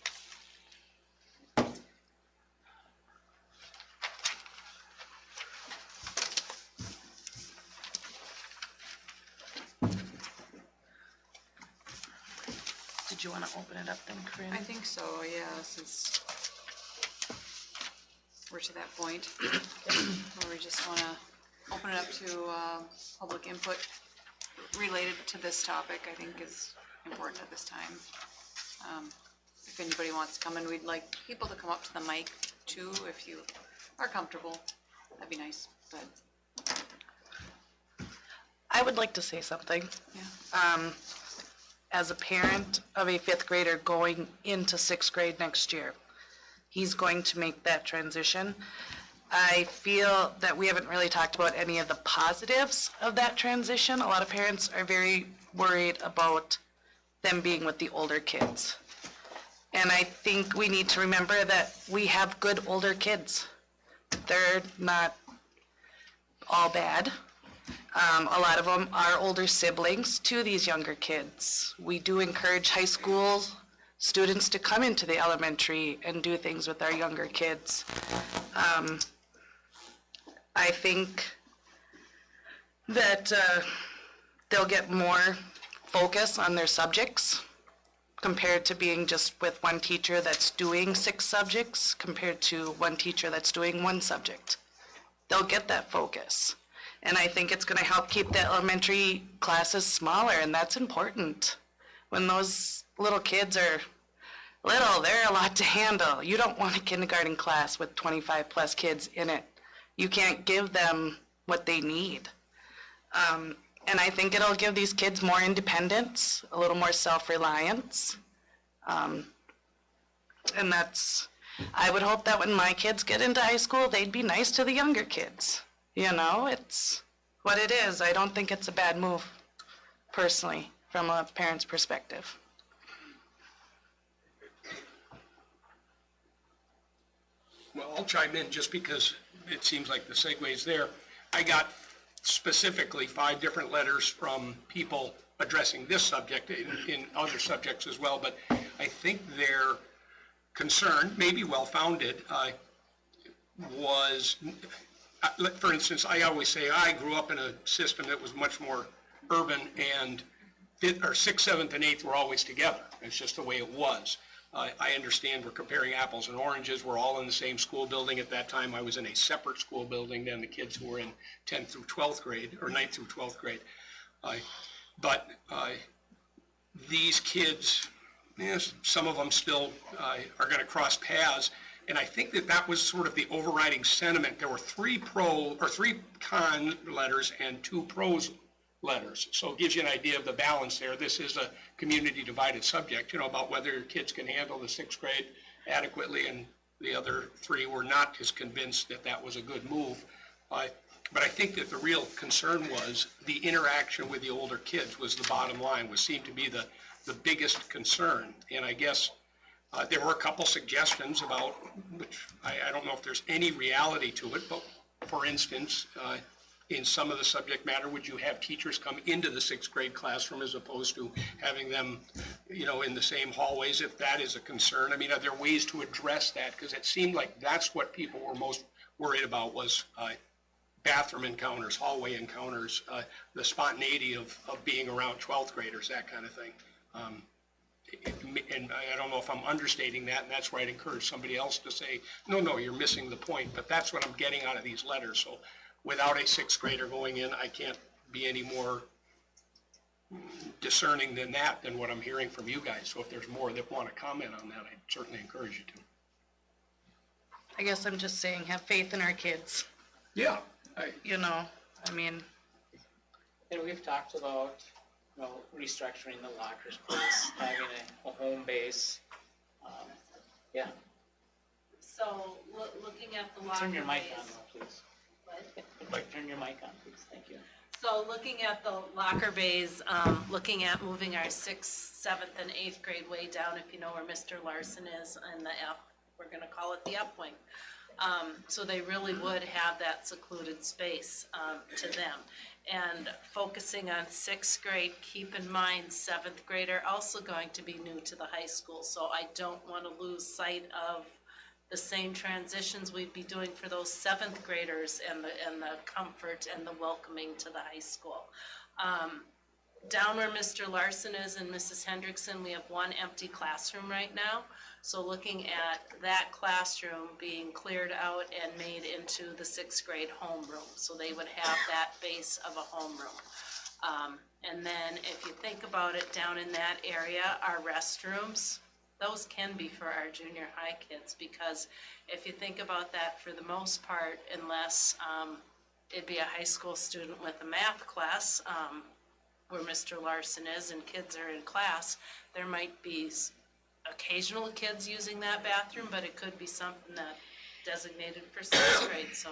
Did Did you want to open it up then, Corinne? I think so, yeah, since we're to that point where we just want to open it up to public input related to this topic, I think is important at this time. If anybody wants to come in, we'd like people to come up to the mic too, if you are comfortable. That'd be nice, but I would like to say something. yeah. As a parent of a 5th grader going into 6th grade next year, he's going to make that transition. I feel that we haven't really talked about any of the positives of that transition. A lot of parents are very worried about them being with the older kids. And I think we need to remember that we have good older kids. They're not all bad. A lot of them are older siblings to these younger kids. We do encourage high school students to come into the elementary and do things with our younger kids. I think that they'll get more focus on their subjects compared to being just with one teacher that's doing 6 subjects compared to one teacher that's doing 1 subject. They'll get that focus. And I think it's going to help keep the elementary classes smaller, and that's important. When those little kids are little, they're a lot to handle. You don't want a kindergarten class with 25 plus kids in it. You can't give them what they need. And I think it'll give these kids more independence, a little more self-reliance. And I would hope that when my kids get into high school, they'd be nice to the younger kids. You know, it's what it is. I don't think it's a bad move, personally, from a parent's perspective. Well, I'll chime in just because it seems like the segue's there. I got specifically 5 different letters from people addressing this subject in other subjects as well, but I think their concern, maybe well-founded, was, for instance, I always say I grew up in a system that was much more urban, and 6th, 7th, and 8th were always together. It's just the way it was. I understand we're comparing apples and oranges. We're all in the same school building. At that time, I was in a separate school building than the kids who were in 10th through 12th grade, or 9th through 12th grade. But these kids, yes, some of them still are going to cross paths. And I think that was sort of the overriding sentiment. There were 3 con letters and 2 pros letters. So it gives you an idea of the balance there. This is a community divided subject, about whether your kids can handle the 6th grade adequately, and the other 3 were not as convinced that that was a good move. But I think that the real concern was the interaction with the older kids was the bottom line, seemed to be the biggest concern. And I guess there were a couple suggestions about, which I don't know if there's any reality to it, but for instance, in some of the subject matter, would you have teachers come into the 6th grade classroom as opposed to having them, in the same hallways, if that is a concern? I mean, are there ways to address that? Because it seemed like that's what people were most worried about was bathroom encounters, hallway encounters, the spontaneity of being around 12th graders, that kind of thing. And I don't know if I'm understating that, and that's where I'd encourage somebody else to say, no, you're missing the point, but that's what I'm getting out of these letters. So without a 6th grader going in, I can't be any more discerning than what I'm hearing from you guys. So if there's more that want to comment on that, I'd certainly encourage you to. I guess I'm just saying, have faith in our kids. Yeah. And we've talked about, restructuring the locker space, having a home base. Yeah. So, looking at the locker Turn your mic bays. on, though, please. What? Turn your mic on, please. Thank you. So looking at the locker bays, looking at moving our 6th, 7th, and 8th grade way down, if you know where Mr. Larson is in the F, we're gonna call it the F wing. So they really would have that secluded space to them. And focusing on 6th grade, keep in mind 7th grade are also going to be new to the high school. So I don't want to lose sight of the same transitions we'd be doing for those 7th graders and the comfort and the welcoming to the high school. down where Mr. Larson is and Mrs. Hendrickson, we have one empty classroom right now. So looking at that classroom being cleared out and made into the 6th grade homeroom. So they would have that base of a homeroom. And then if you think about it, down in that area, our restrooms, those can be for our junior high kids, because if you think about that, for the most part, unless it'd be a high school student with a math class, where Mr. Larson is and kids are in class, there might be occasional kids using that bathroom, but it could be something that designated for 6th grade. So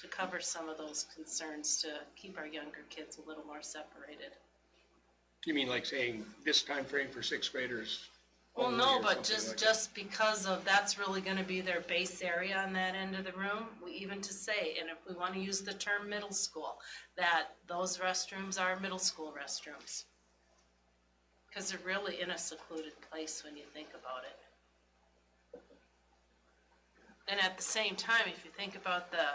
to cover some of those concerns, to keep our younger kids a little more separated. You mean like saying this time frame for 6th graders? Well, only no, or but something like that? just because of, that's really gonna be their base area on that end of the room, even to say, and if we wanna use the term middle school, that those restrooms are middle school restrooms. Cause they're really in a secluded place when you think about it. And at the same time, if you think about the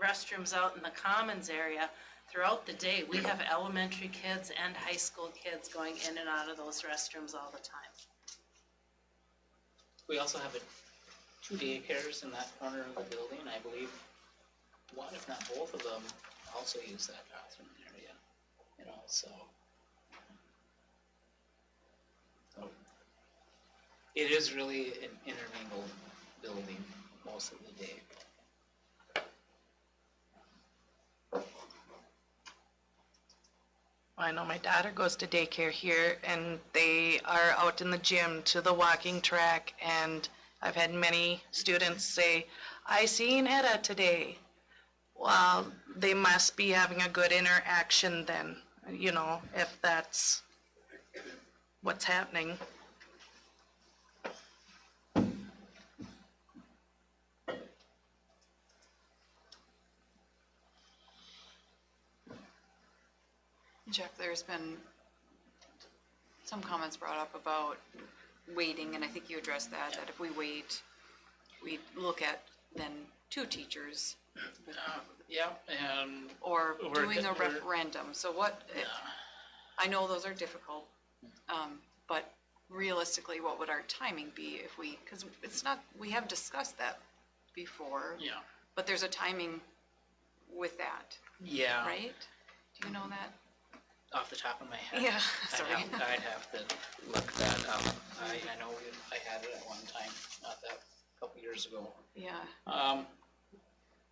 restrooms out in the commons area, throughout the day, we have elementary kids and high school kids going in and out of those restrooms all the time. We also have 2 daycares in that corner of the building. I believe one, if not both of them, also use that bathroom area, you know, so. It is really an intermingled building most of the day. I know my daughter goes to daycare here, and they are out in the gym to the walking track, and I've had many students say, I seen Etta today. Well, they must be having a good interaction then, you know, if that's what's happening. Jeff, there's been some comments brought up about waiting, and I think you addressed that, that if we wait, we look at then 2 teachers. Yeah, and. Or doing a we're- referendum, so what, I know those are difficult, but realistically, what would our timing be if we, because it's not, we have discussed that before, Yeah, but there's a timing with that, yeah, right? Do you know that? off the top of my head. Yeah, sorry. I'd have to look that up. I know I had it at one time, not that, a couple years ago. Yeah,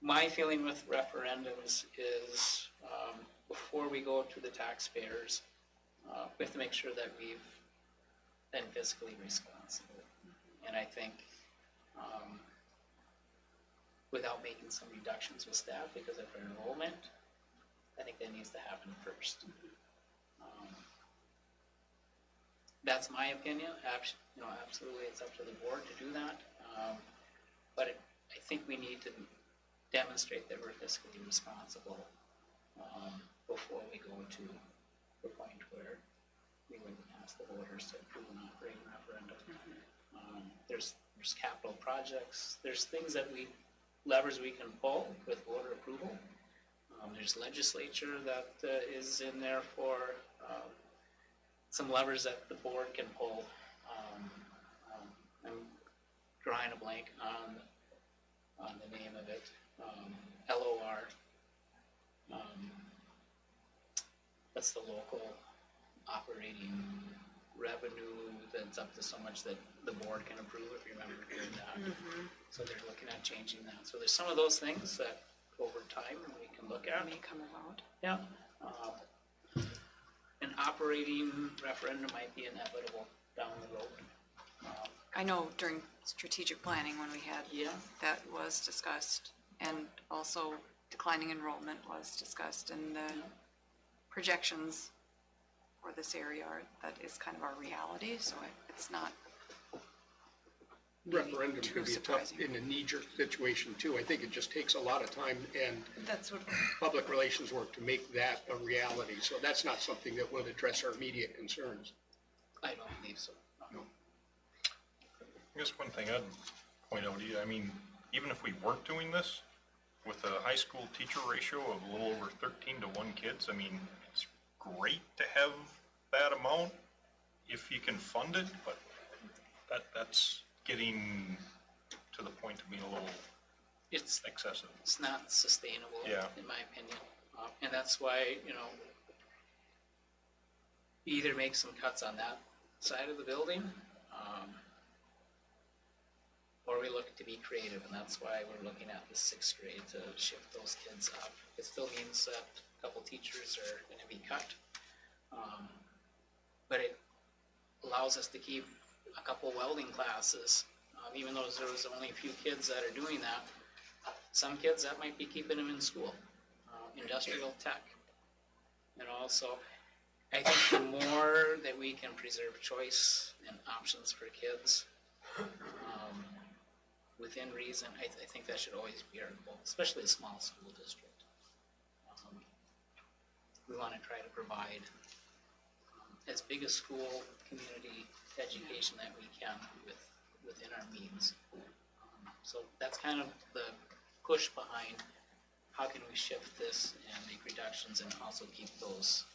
My feeling with referendums is, before we go to the taxpayers, we have to make sure that we've been fiscally responsible. And I think, without making some reductions with staff because of enrollment, I think that needs to happen first. That's my opinion. Absolutely, it's up to the board to do that. But I think we need to demonstrate that we're fiscally responsible before we go to the point where we would ask the voters to approve an operating referendum. There's capital projects. There's things levers we can pull with voter approval. There's legislature that is in there for some levers that the board can pull. I'm drawing a blank on the name of it. LOR. That's the local operating revenue that's up to so much that the board can approve, if you remember doing that. So they're looking at changing that. So there's some of those things that over time we can look at. may come about. Yeah. An operating referendum might be inevitable down the road. I know during strategic planning when we had, Yeah. that was discussed, and also declining enrollment was discussed, and the projections for this area are, that is kind of our reality, so it's not maybe Referendum too could be tough surprising. in a knee-jerk situation too. I think it just takes a lot of time and That's what, public relations work to make that a reality. So that's not something that would address our immediate concerns. I don't believe so. No. I guess one thing I'd point out, I mean, even if we weren't doing this, with a high school teacher ratio of a little over 13 to 1 kids, I mean, it's great to have that amount if you can fund it, but that's getting to the point of being a little It's excessive. it's not sustainable, Yeah. in my opinion. And that's why, you either make some cuts on that side of the building, or we look to be creative, and that's why we're looking at the sixth grade to shift those kids up. It still means that a couple teachers are gonna be cut. But it allows us to keep a couple welding classes, even though there was only a few kids that are doing that. Some kids, that might be keeping them in school, industrial tech. So I think the more that we can preserve choice and options for kids, within reason, I think that should always be our goal, especially a small school district. We want to try to provide as big a school community education that we can within our means. So that's kind of the push behind how can we shift this and make reductions and also keep those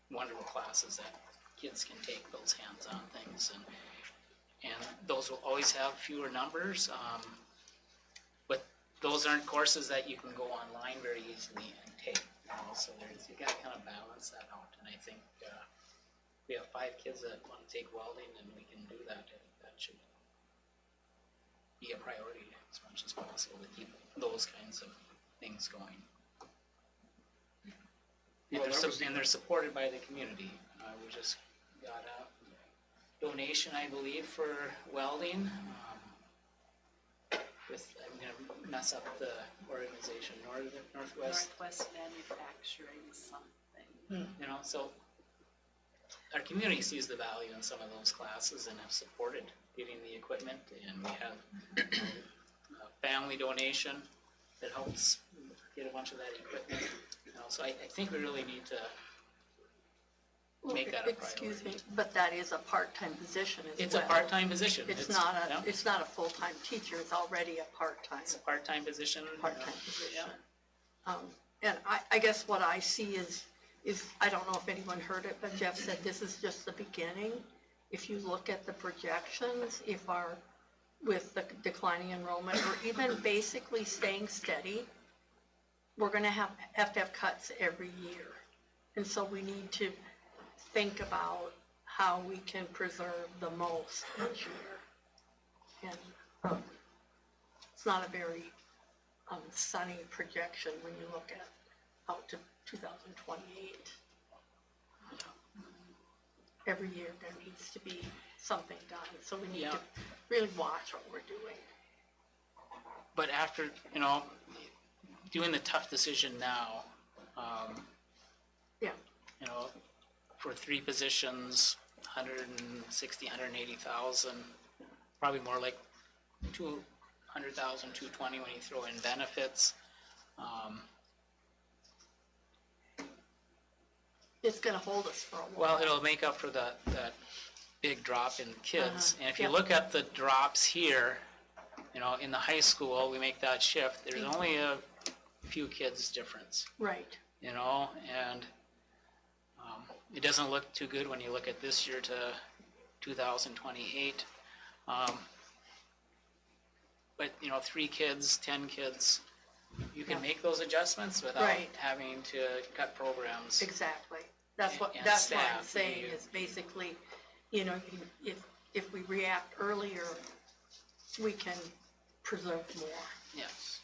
wonderful classes that kids can take, those hands-on things, and those will always have fewer numbers, but those aren't courses that you can go online very easily and take. So you got to kind of balance that out, and I think we have 5 kids that want to take welding, and we can do that. I think that should be a priority as much as possible to keep those kinds of things going. And they're supported by the community. We just got a donation, I believe, for welding. I'm gonna mess up the organization, Northwest. Northwest Manufacturing something. So our community sees the value in some of those classes and have supported getting the equipment, and we have a family donation that helps get a bunch of that equipment. So I think we really need to make that a priority. Excuse me, but that is a part-time position as well. It's a part-time position. It's not a full-time teacher, it's already a part-time. It's a part-time position. Position. And I guess what I see is, I don't know if anyone heard it, but Jeff said this is just the beginning. If you look at the projections, with the declining enrollment, or even basically staying steady, we're gonna have to have cuts every year. And so we need to think about how we can preserve the most each year. And it's not a very sunny projection when you look at out to 2028. Every year there needs to be something done, so we need to really watch what we're doing. But after, doing the tough decision now, for 3 positions, 160, 180,000, probably more like 200,000, 220 when you throw in benefits. It's gonna hold us for a while. Well, it'll make up for that big drop in kids. And if you Yep. look at the drops here, in the high school, we make that shift, there's only a few kids difference. Right. And it doesn't look too good when you look at this year to 2028. But 3 kids, 10 kids, you can make those adjustments without Right. having to cut programs. Exactly. That's what And I'm staff, saying, is basically, if we react earlier, we can preserve more. Yes.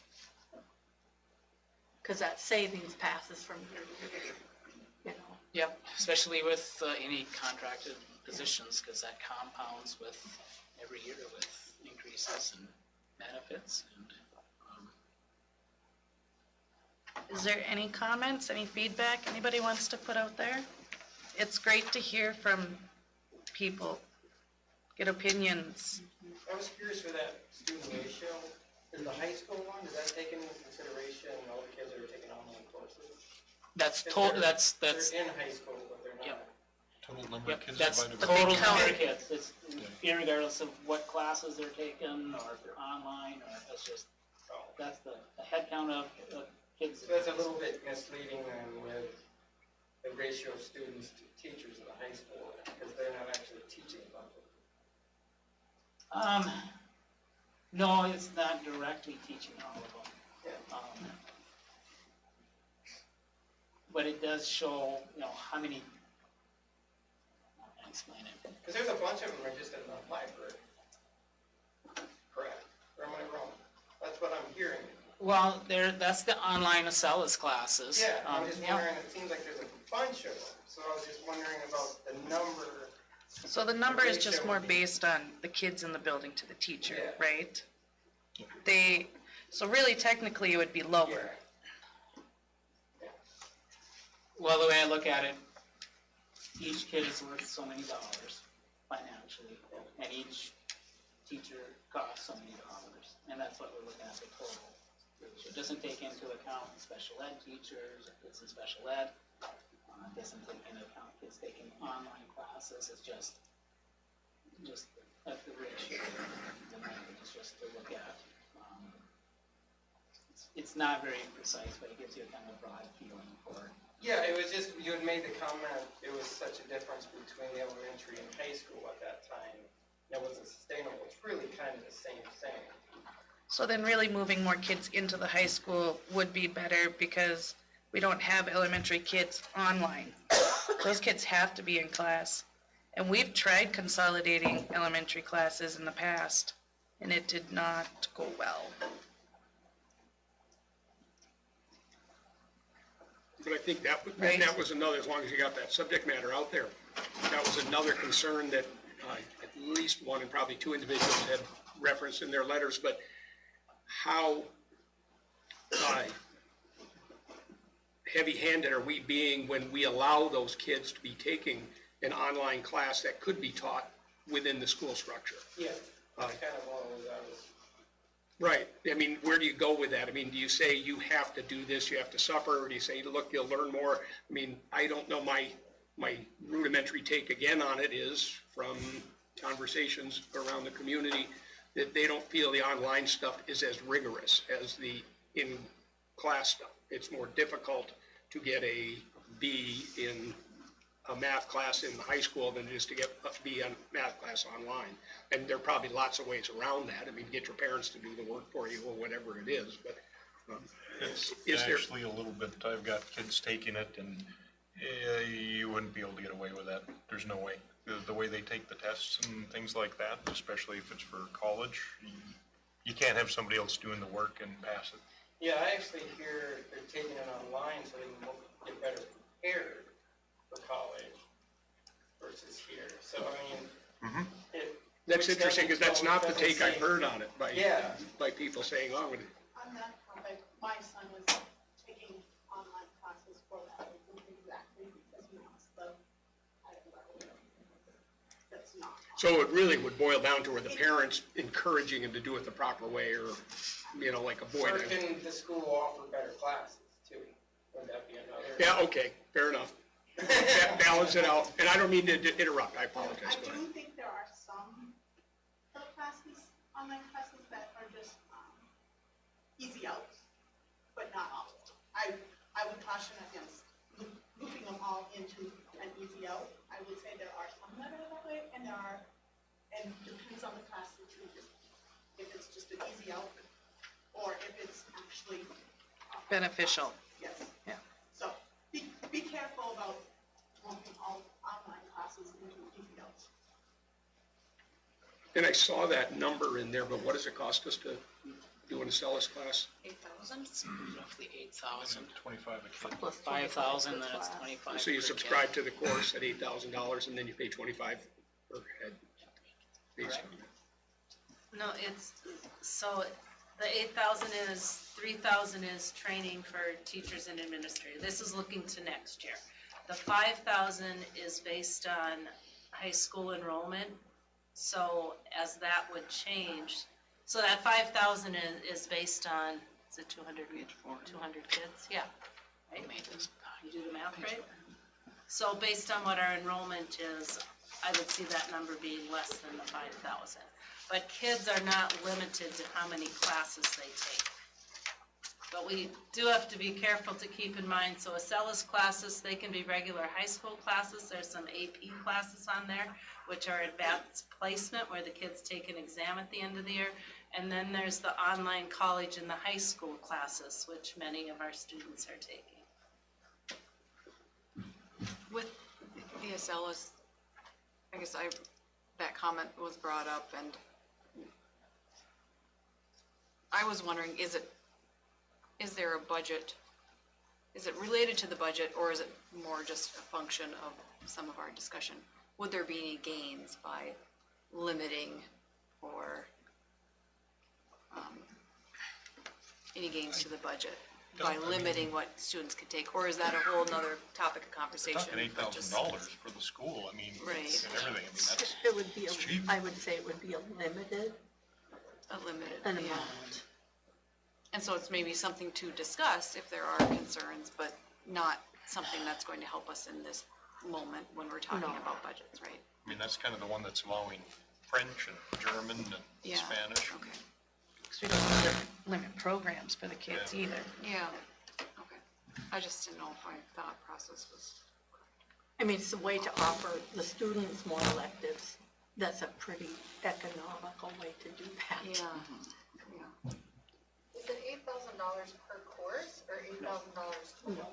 Because that savings passes from year to year, Yep, especially with any contracted positions, because that compounds with every year with increases in benefits. And Is there any comments, any feedback anybody wants to put out there? It's great to hear from people, get opinions. I was curious for that student ratio. Is the high school one, does that take into consideration all the kids that are taking online courses? that's If total. they're- That's They're in high school, but they're not. Yep. Total number of kids That's divided by. total count. number of kids. It's irregardless of what classes they're taking, or if they're online, or that's the head count of kids. So that's a little bit misleading then with the ratio of students to teachers in the high school, because they're not actually teaching about it. No, it's not directly teaching all of them. Yeah. But it does show, how many, how can I explain it? Because there's a bunch of them are just in the library. Correct? Or am I wrong? That's what I'm hearing. Well, that's the online Acellus classes. Yeah, I'm just Yeah. wondering, it seems like there's a bunch of them, so I was just wondering about the number. So the number is just more based on the kids in the building to the teacher, Yeah. right? So really technically it would be lower. Well, the way I look at it, each kid is worth so many dollars financially, and each teacher costs so many dollars, and that's what we're looking at, the total. So it doesn't take into account special ed teachers, or kids in special ed, it doesn't take into account kids taking online classes, it's just at the ratio, the language is just to look at. It's not very precise, but it gives you a kind of broad feeling for it. Yeah, it was just, you had made the comment, it was such a difference between the elementary and high school at that time. That wasn't sustainable. It's really kind of the same thing. So then really moving more kids into the high school would be better because we don't have elementary kids online. Those kids have to be in class. And we've tried consolidating elementary classes in the past, and it did not go well. But I think that Right. was another, as long as you got that subject matter out there, that was another concern that at least one and probably two individuals had referenced in their letters, but how heavy-handed are we being when we allow those kids to be taking an online class that could be taught within the school structure? Yeah, that's kind of what I was. Right. I mean, where do you go with that? I mean, do you say you have to do this, you have to suffer, or do you say, look, you'll learn more? I mean, I don't know, my rudimentary take again on it is from conversations around the community that they don't feel the online stuff is as rigorous as the in-class stuff. It's more difficult to get a B in a math class in high school than just to get a B on math class online. And there are probably lots of ways around that. I mean, get your parents to do the work for you or whatever it is, but It's is there? actually a little bit, I've got kids taking it and you wouldn't be able to get away with that. There's no way. The way they take the tests and things like that, especially if it's for college, you can't have somebody else doing the work and pass it. Yeah, I actually hear they're taking it online so they can get better prepared for college versus here. So, I mean, That's which interesting, because that's not the doesn't take I've say- heard on it by Yeah. people saying, oh, On that topic, my son was taking online classes for that reason exactly because he wants the higher level. That's not. so it really would boil down to where the parents encouraging him to do it the proper way, or, like a boy. Or can the school offer better classes too? Would that be another? Yeah, okay, fair enough. Balance it out, and I don't mean to interrupt, I apologize. I Go ahead. do think there are some classes, online classes that are just easy outs, but not all of them. I would caution against looping them all into an easy out. I would say there are some that are that way, and and depends on the class that you choose. If it's just an easy out, or if it's actually Beneficial. yes. Yeah. So be careful about lumping all online classes into easy outs. And I saw that number in there, but what does it cost us to do an Acellus class? 8,000? Roughly 8,000. 25 a kid. Plus 5,000, then it's 25. So you per subscribe kid. to the course at $8,000, and then you pay $25 per head. Based on that. No, so the 8,000 is, 3,000 is training for teachers and administrators. This is looking to next year. The 5,000 is based on high school enrollment. So as that would change, so that 5,000 is based on, is it 200 kids? Yeah. Right? You do the math right? So based on what our enrollment is, I would see that number being less than the 5,000. But kids are not limited to how many classes they take. But we do have to be careful to keep in mind, so Acela's classes, they can be regular high school classes. There's some AP classes on there, which are advanced placement, where the kids take an exam at the end of the year. And then there's the online college and the high school classes, which many of our students are taking. With ESL, I guess that comment was brought up, and I was wondering, is there a budget? Is it related to the budget, or is it more just a function of some of our discussion? Would there be any gains by limiting or any gains to the budget by limiting what students could take, or is that a whole nother topic of conversation? Talking $8,000 for the school, I mean, Right. and everything, I mean, that's, It would be, it's cheap. I would say it would be a limited Yeah. amount. And so it's maybe something to discuss if there are concerns, but not something that's going to help us in this moment when we're talking No. about budgets, right? I mean, that's kind of the one that's allowing French and German and Yeah. Spanish. Okay. Because we don't want to limit programs for the kids either. Yeah, okay. I just didn't know if my thought process was, I mean, it's a way to offer the students more electives. That's a pretty economical way to do that. yeah. Is it $8,000 per course or $8,000 total? No.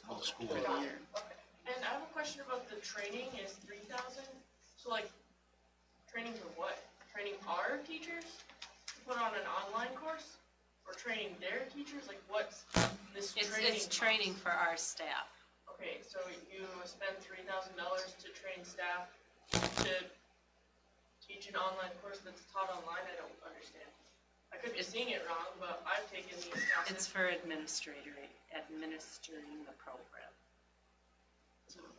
Well, the school, Per dollar? Okay. And I have a question about the training is 3,000, so like, training for what? Training our teachers to put on an online course? Or training their teachers, like what's this training? It's training for our staff. Okay, so you spend $3,000 to train staff to teach an online course that's taught online? I don't understand. I could be seeing it wrong, but I've taken these classes. It's for administering the program.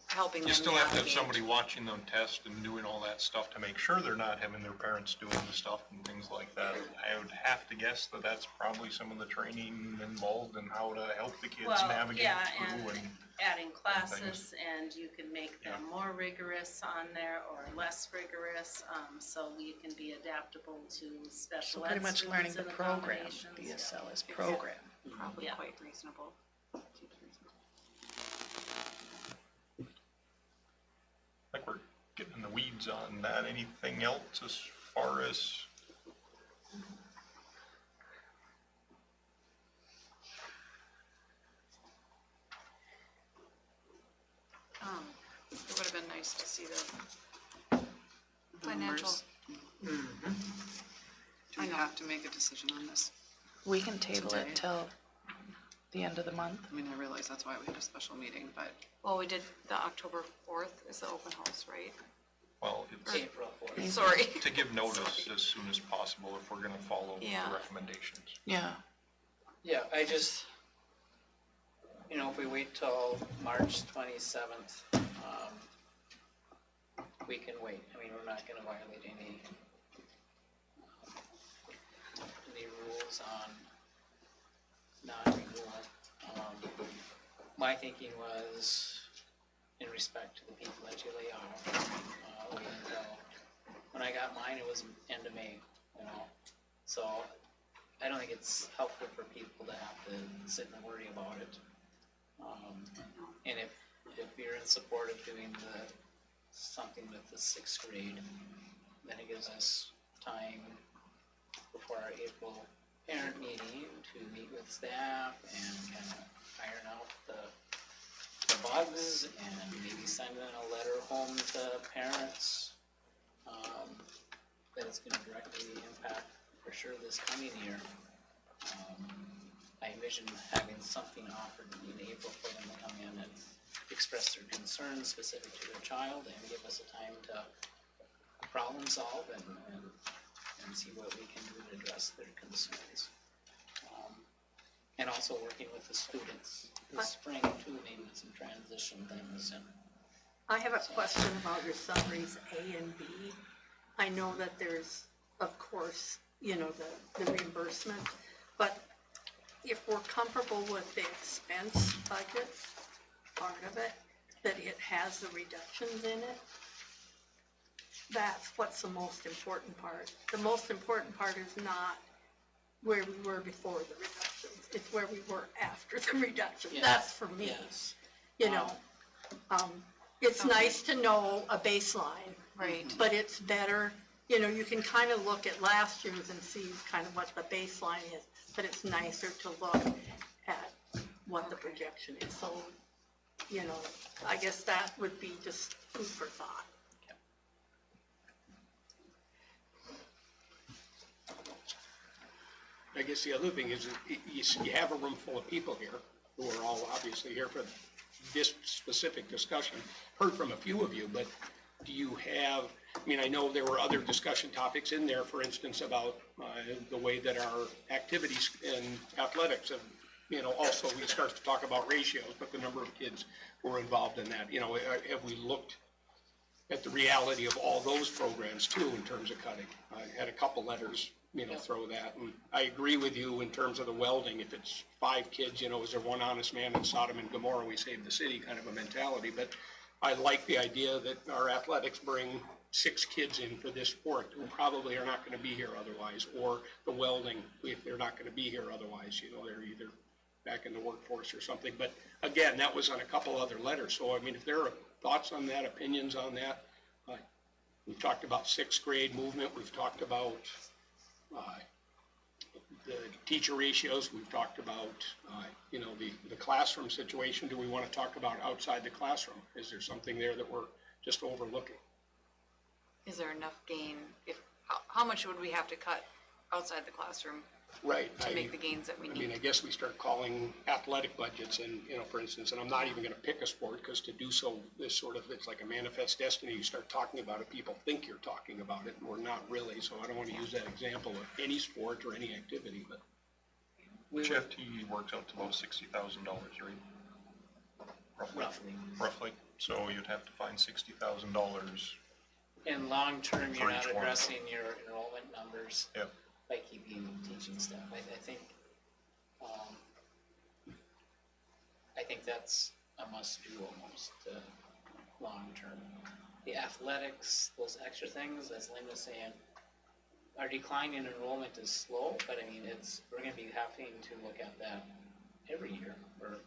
Helping them you still have to have navigate. somebody watching them test and doing all that stuff to make sure they're not having their parents doing the stuff and things like that. I would have to guess that that's probably some of the training involved in how to help the kids Well, navigate yeah, through and. adding classes, and you can make them more rigorous on there or less rigorous, so you can be adaptable to So special ed pretty much learning students the and program, accommodations. BSL is program. Probably Yeah. quite reasonable. Seems reasonable. I think we're getting in the weeds on that. Anything else as far as? It would have been nice to see the financial. Do we have to make a decision on this? We can table Today. it till the end of the month. I mean, I realize that's why we had a special meeting, but Well, we did the October 4th is the open house, right? Well, it's April 4th. Sorry. to give notice as soon as possible if we're gonna follow the Yeah. recommendations. Yeah. Yeah, I just, if we wait till March 27th, we can wait. I mean, we're not gonna violate any rules on non-renewal. My thinking was, in respect to the people that you lay off, wait until, when I got mine, it was end of May, So I don't think it's helpful for people to have to sit and worry about it. And if you're in support of doing something with the 6th grade, then it gives us time before our April parent meeting to meet with staff and kind of iron out the bugs and maybe send in a letter home to parents that it's going to directly impact for sure this coming year. I envision having something offered in April for them to come in and express their concerns specific to their child and give us a time to problem solve and see what we can do to address their concerns. And also working with the students this spring too, maybe with some transition things. And I have a question about your summaries A and B. I know that there's, of course, the reimbursement, but if we're comfortable with the expense budget, part of it, that it has the reductions in it, that's what's the most important part. The most important part is not where we were before the reduction. reductions. It's where we were after the reduction. Yeah. That's for me, Yes. you know. It's nice to know a baseline. Right. But it's better, you know, you can kind of look at last year's and see kind of what the baseline is, but it's nicer to look at what the projection is. So, you know, I guess that would be just food for thought. I guess the other thing is, you have a room full of people here, who are all obviously here for this specific discussion. Heard from a few of you, but do you have, I mean, I know there were other discussion topics in there, for instance, about the way that our activities in athletics have, you know, also we start to talk about ratios, but the number of kids who are involved in that, you know, have we looked at the reality of all those programs too in terms of cutting? I had a couple letters, you know, throw that, and I agree with you in terms of the welding. If it's 5 kids, you know, is there one honest man in Sodom and Gomorrah, we save the city kind of a mentality, but I like the idea that our athletics bring 6 kids in for this sport who probably are not going to be here otherwise, or the welding, if they're not going to be here otherwise, you know, they're either back in the workforce or something. But again, that was on a couple other letters. So, I mean, if there are thoughts on that, opinions on that, we've talked about 6th grade movement, we've talked about the teacher ratios, we've talked about, you know, the classroom situation. Do we want to talk about outside the classroom? Is there something there that we're just overlooking? Is there enough gain? How much would we have to cut outside the classroom Right. to make the gains that we need? I mean, I guess we start calling athletic budgets and, you know, for instance, and I'm not even going to pick a sport because to do so is sort of, it's like a manifest destiny. You start talking about it, people think you're talking about it, and we're not really. So I don't want to use that example of any sport or any activity, but. Which FTE works out to about $60,000, right? Roughly. So you'd have to find $60,000. In long term, you're For not each one. addressing your enrollment numbers Yep. by keeping teaching staff. I think that's a must do almost, long term. The athletics, those extra things, as Lynn was saying, our decline in enrollment is slow, but I mean, we're gonna be having to look at that every year or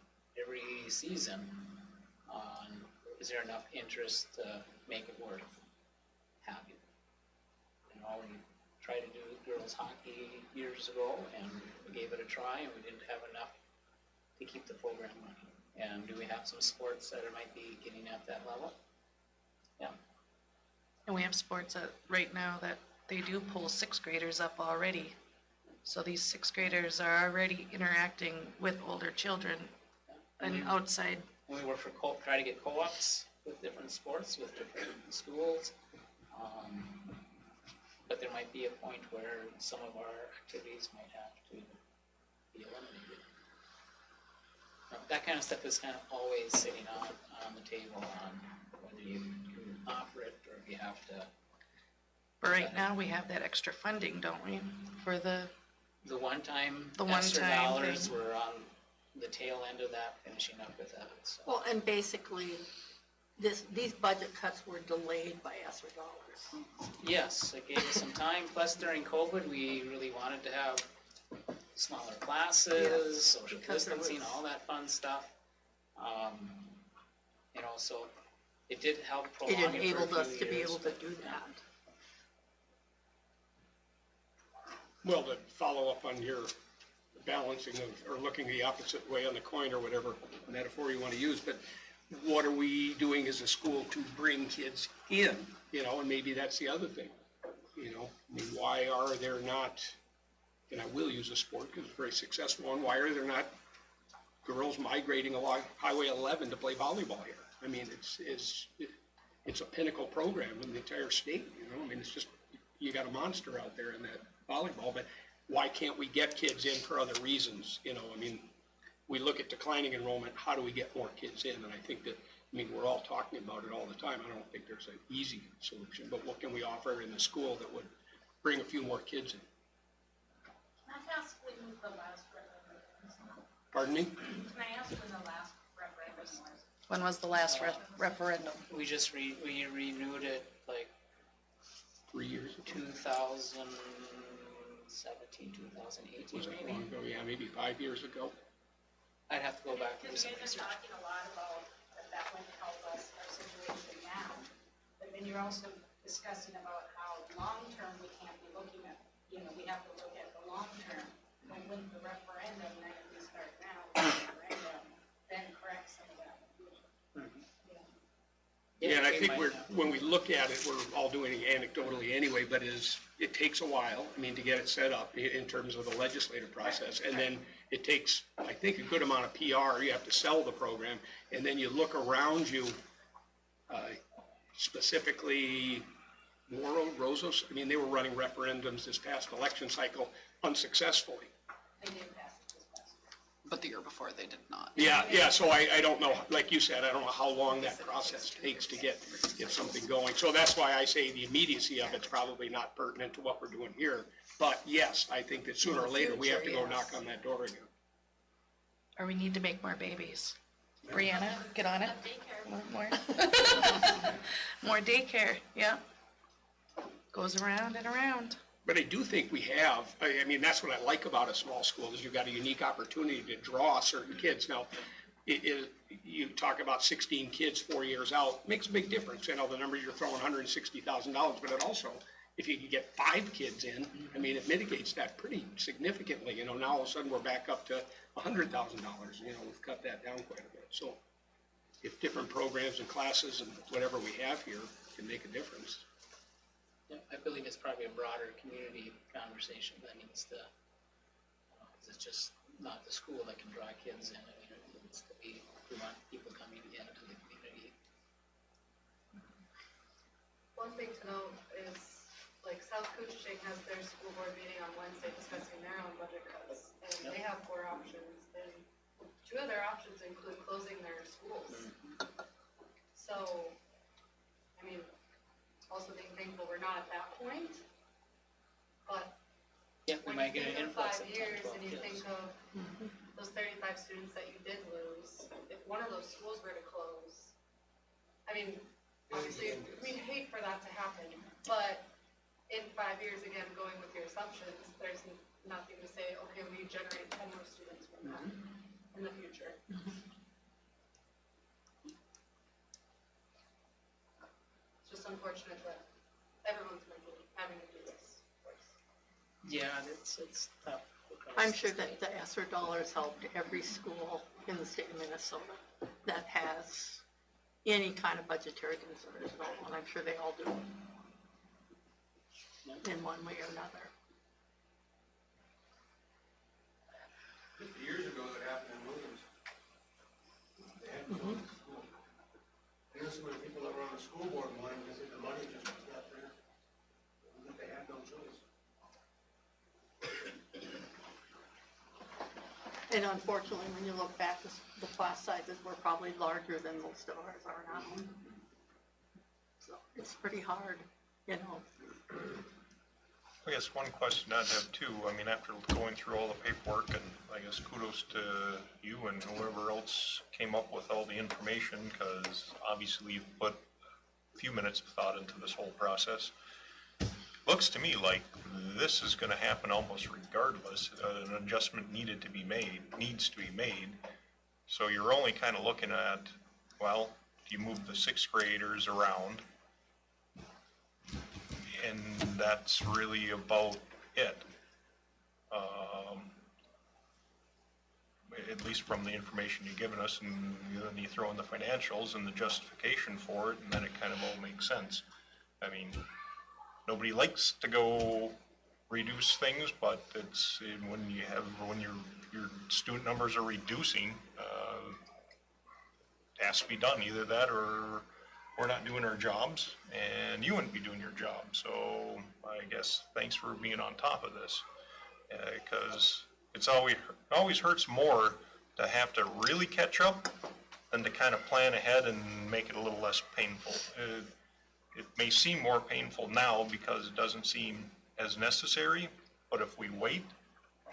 every season on, is there enough interest to make it worth having? You know, we tried to do girls hockey years ago and we gave it a try and we didn't have enough to keep the program running. And do we have some sports that might be getting at that level? Yeah. And we have sports that, right now, that they do pull 6th graders up already. So these 6th graders are already interacting with older children and outside. And we work for try to get co-ops with different sports, with different schools. But there might be a point where some of our activities might have to be eliminated. That kind of stuff is kind of always sitting on the table on whether you can offer it or if you have to. But right now, we have that extra funding, don't we, for the one-time The extra one-time dollars, thing. we're on the tail end of that, finishing up with that, so. Well, and basically, these budget cuts were delayed by ESSER dollars. Yes, it gave us some time, plus during COVID, we really wanted to have smaller classes, social because there distancing, was- all that fun stuff. You know, so it did help prolong It it for a enabled us few to be years, able to but, do yeah. that. Well, to follow up on your balancing of, or looking the opposite way on the coin or whatever metaphor you want to use, but what are we doing as a school to bring kids in, you know, and maybe that's the other thing, you know, I mean, why are there not, and I will use a sport because it's a very successful one, why are there not girls migrating along Highway 11 to play volleyball here? I mean, it's a pinnacle program in the entire state, you know, I mean, it's just, you got a monster out there in that volleyball, but why can't we get kids in for other reasons, you know, I mean, we look at declining enrollment, how do we get more kids in? And I think that, I mean, we're all talking about it all the time. I don't think there's an easy solution, but what can we offer in the school that would bring a few more kids in? Can I ask when the last referendum was? Pardon me? Can I ask when the last referendum was? When was the last referendum? We just we renewed it like 3 years ago. 2000, 2017, 2018 Was it maybe. long ago? Yeah, maybe 5 years ago. I'd have to go back and do Because some you guys research. are talking a lot about that won't help us, our situation now. But then you're also discussing about how long-term we can't be looking at, we have to look at the long-term. And with the referendum, then if we start now, with the referendum, then correct some of that. Yeah, and I we think might have. when we look at it, we're all doing it anecdotally anyway, but it takes a while, I mean, to get it set up in terms of the legislative process. And then it takes, I think, a good amount of PR. You have to sell the program. And then you look around you, specifically Morrow, Rosas, I mean, they were running referendums this past election cycle unsuccessfully. They did pass it this past year. But the year before, they did not. Yeah, so I don't know, like you said, I don't know how long that process takes to get something going. So that's why I say the immediacy of it's probably not pertinent to what we're doing here. But yes, I think that sooner or later, we have to go knock on that door again. Or we need to make more babies. Brianna, get on it. More. More daycare, yeah. Goes around and around. But I do think we have, I mean, that's what I like about a small school, is you've got a unique opportunity to draw certain kids. Now, you talk about 16 kids 4 years out, makes a big difference. You know, the number you're throwing $160,000, but it also, if you can get 5 kids in, I mean, it mitigates that pretty significantly. You know, now all of a sudden we're back up to $100,000. You know, we've cut that down quite a bit. So if different programs and classes and whatever we have here can make a difference. Yeah, I believe it's probably a broader community conversation that needs to, because it's just not the school that can draw kids in. I mean, it needs to be, we want people coming into the community. One thing to note is, like, South Coaching has their school board meeting on Wednesday discussing their own budget cuts, and they have 4 options, and 2 of their options include closing their schools. So, I mean, also being thankful we're not at that point, but Yeah, we when might you get an think of influx 5 of 10, years 12 and you kids. think of those 35 students that you did lose, if one of those schools were to close, I mean, obviously, we'd hate for that to happen, but in 5 years, again, going with your assumptions, there's nothing to say, okay, we generate 10 more students from that in the future. It's just unfortunate that everyone's having to do this. Yeah, it's tough. I'm sure that the ESSER dollars helped every school in the state of Minnesota that has any kind of budgetary concerns at all, and I'm sure they all do in one way or another. 50 years ago, that happened in Williams. They had to go to school. There's so many people that were on the school board wanting because the money just was not there. But they had no choice. And unfortunately, when you look back, the class sizes were probably larger than most of ours are now. So it's pretty hard, you know. I guess one question I'd have too, I mean, after going through all the paperwork, and I guess kudos to you and whoever else came up with all the information, because obviously you've put a few minutes of thought into this whole process. Looks to me like this is gonna happen almost regardless. An adjustment needs to be made. So you're only kind of looking at, well, do you move the 6th graders around? And that's really about it. At least from the information you've given us, and then you throw in the financials and the justification for it, and then it kind of all makes sense. I mean, nobody likes to go reduce things, but it's when your student numbers are reducing, it has to be done. Either that or we're not doing our jobs, and you wouldn't be doing your job. So I guess thanks for being on top of this, because it's always hurts more to have to really catch up than to kind of plan ahead and make it a little less painful. It may seem more painful now because it doesn't seem as necessary, but if we wait,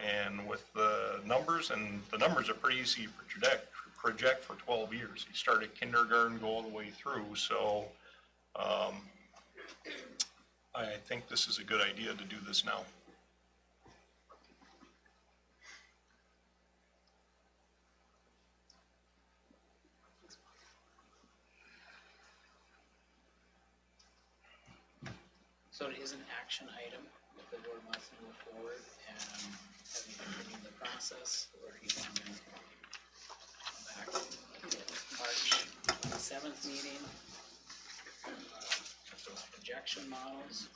and with the numbers, and the numbers are pretty easy to project for 12 years. You start at kindergarten, go all the way through, so I think this is a good idea to do this now. So it is an action item if the board wants to move forward and have you continue the process, or if you want to come back to the March 27th meeting. Those projection models.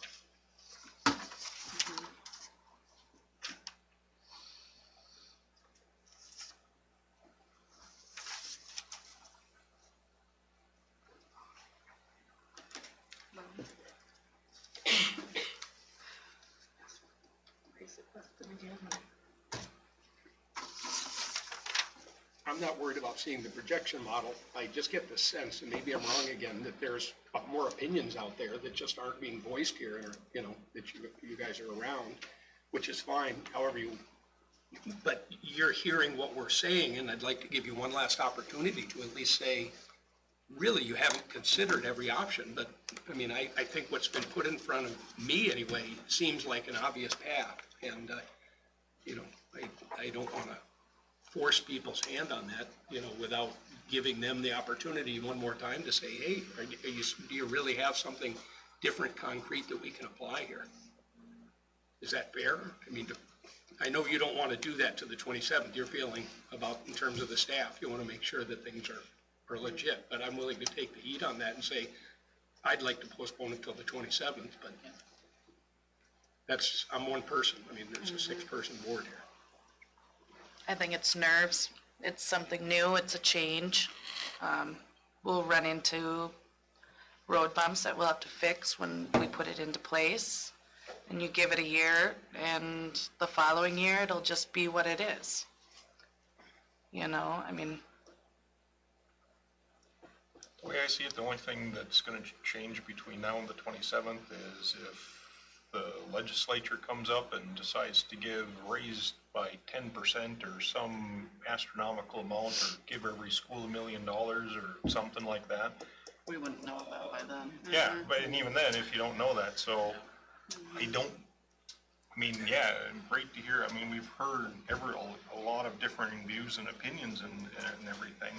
I'm not worried about seeing the projection model. I just get the sense, and maybe I'm wrong again, that there's more opinions out there that just aren't being voiced here, or, you know, that you guys are around, which is fine, however you, but you're hearing what we're saying, and I'd like to give you one last opportunity to at least say, really, you haven't considered every option, but, I mean, I think what's been put in front of me anyway seems like an obvious path, and, you know, I don't want to force people's hand on that, you know, without giving them the opportunity one more time to say, hey, do you really have something different, concrete that we can apply here? Is that fair? I mean, I know you don't want to do that to the 27th. You're feeling about, in terms of the staff, you want to make sure that things are legit, but I'm willing to take the heat on that and say, I'd like to postpone it till the 27th, but that's, I'm one person. I mean, there's a 6-person board here. I think it's nerves. It's something new. It's a change. We'll run into road bumps that we'll have to fix when we put it into place. And you give it a year, and the following year, it'll just be what it is. You know, I mean. The way I see it, the only thing that's going to change between now and the 27th is if the legislature comes up and decides to give raise by 10% or some astronomical amount, or give every school $1 million or something like that. We wouldn't know that by then. Yeah, but and even then, if you don't know that, so I mean, yeah, great to hear. I mean, we've heard a lot of differing views and opinions and everything.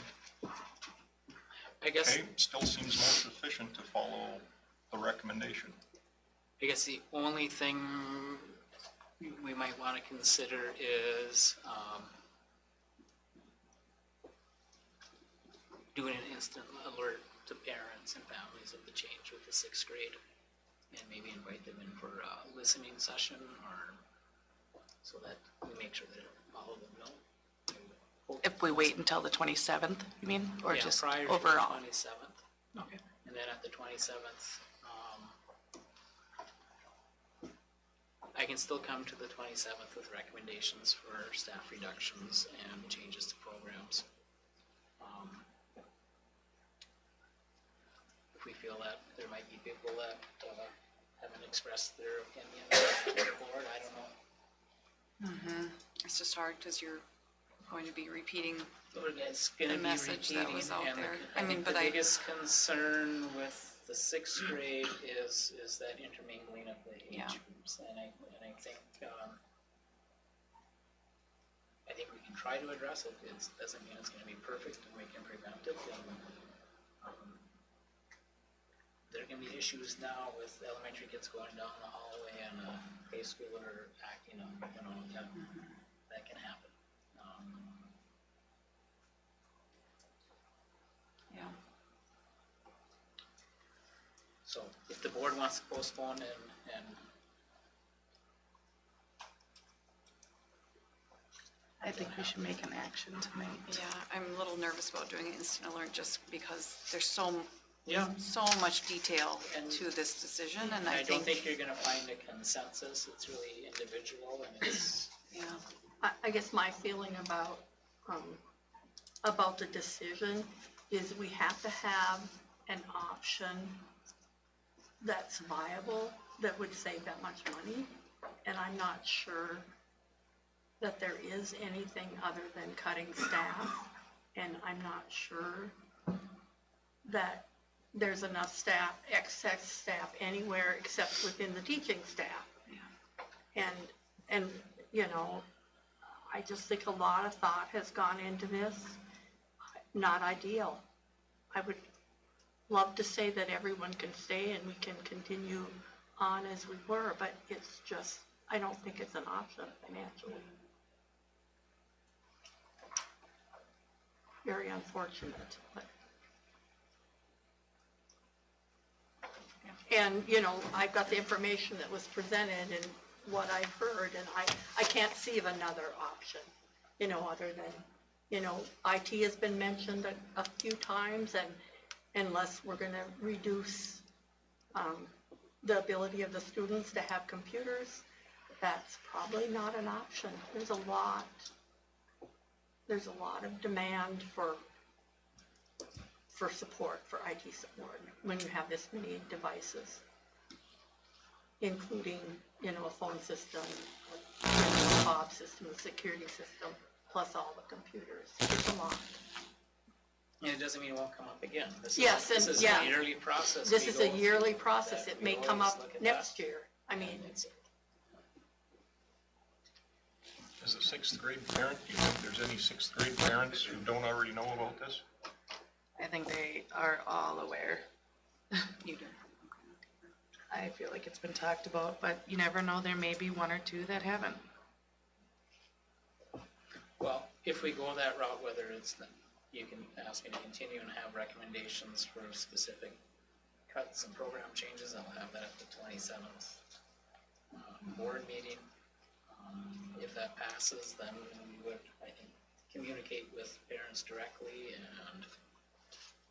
I guess. Okay, still seems most efficient to follow the recommendation. I guess the only thing we might want to consider is doing an instant alert to parents and families of the change with the 6th grade, and maybe invite them in for a listening session, or so that we make sure that all of them know. If we wait until the 27th, you mean, or yeah, just prior overall? To the 27th. Okay. And then at the 27th, I can still come to the 27th with recommendations for staff reductions and changes to programs. If we feel that there might be people that haven't expressed their opinion to the board, I don't know. It's just hard because you're going to be repeating It's going to the be message that was out repeating, there. and I think the biggest concern with the 6th grade is that intermingling of the age groups, and I think we can try to address it. It doesn't mean it's going to be perfect, and we can prevent it. And there can be issues now with elementary kids going down the hallway and a high schooler acting on, you know, that can happen. Yeah. So if the board wants to postpone and I think we should make an action tonight. Yeah, I'm a little nervous about doing an instant alert just because there's so much detail to this decision, and I don't think you're gonna find a consensus. It's really individual, and it's. Yeah. I guess my feeling about the decision is we have to have an option that's viable, that would save that much money, and I'm not sure that there is anything other than cutting staff, and I'm not sure that there's enough staff, excess staff anywhere except within the teaching staff. Yeah. And you know, I just think a lot of thought has gone into this. Not ideal. I would love to say that everyone can stay and we can continue on as we were, but it's just, I don't think it's an option financially. Very unfortunate, but. And, you know, I've got the information that was presented and what I heard, and I can't see of another option, you know, other than, you know, IT has been mentioned a few times, and unless we're gonna reduce the ability of the students to have computers, that's probably not an option. There's a lot of demand for support, for IT support, when you have this many devices, including, you know, a phone system, a fob system, a security system, plus all the computers. It's a lot. And it doesn't mean it won't come up again. Yes, This is a yearly process. This is a yearly process. It may come up next year. I mean, As a sixth grade parent, do you think there's any sixth grade parents who don't already know about this? I think they are all aware. You do. I feel like it's been talked about, but you never know, there may be one or two that haven't. Well, if we go that route, whether it's, you can ask me to continue and have recommendations for specific cuts and program changes, I'll have that at the 27th board meeting. If that passes, then we would, I think, communicate with parents directly, and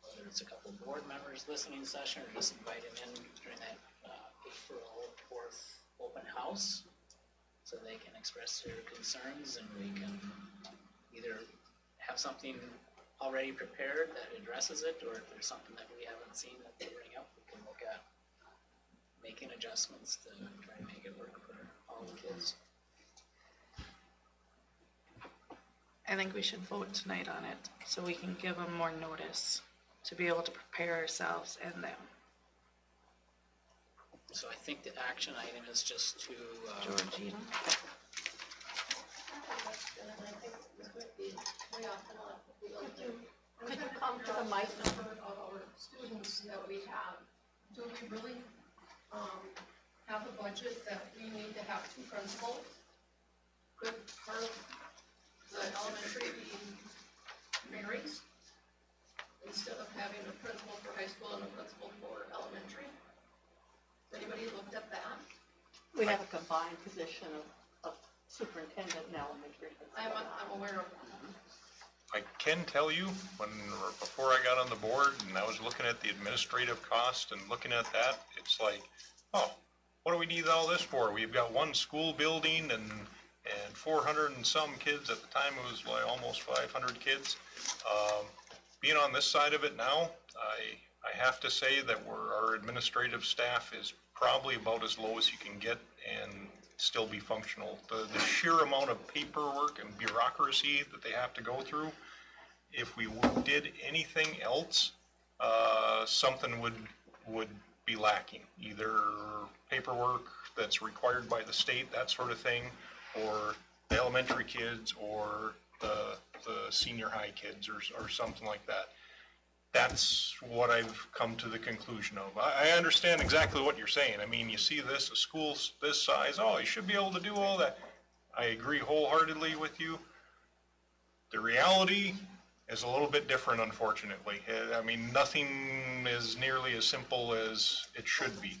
whether it's a couple of board members listening session or just invite them in during that April 4th open house so they can express their concerns, and we can either have something already prepared that addresses it, or if there's something that we haven't seen that they bring up, we can look at making adjustments to try and make it work for all the kids. I think we should vote tonight on it, so we can give them more notice to be able to prepare ourselves and them. So I think the action item is just to, Georgina? could you come to the mic? Number of our students that we have, do we really have a budget that we need to have two principals? Could part of the elementary be Mary's, instead of having a principal for high school and a principal for elementary? Has anybody looked at that? We have a combined position of superintendent and elementary. I'm aware of that. I can tell you, before I got on the board and I was looking at the administrative cost and looking at that, it's like, oh, what do we need all this for? We've got one school building and 400 and some kids. At the time it was like almost 500 kids. Being on this side of it now, I have to say that our administrative staff is probably about as low as you can get and still be functional. The sheer amount of paperwork and bureaucracy that they have to go through, if we did anything else, something would be lacking. Either paperwork that's required by the state, that sort of thing, or the elementary kids, or the senior high kids, or something like that. That's what I've come to the conclusion of. I understand exactly what you're saying. I mean, you see this, a school this size, oh, you should be able to do all that. I agree wholeheartedly with you. The reality is a little bit different, unfortunately. I mean, nothing is nearly as simple as it should be,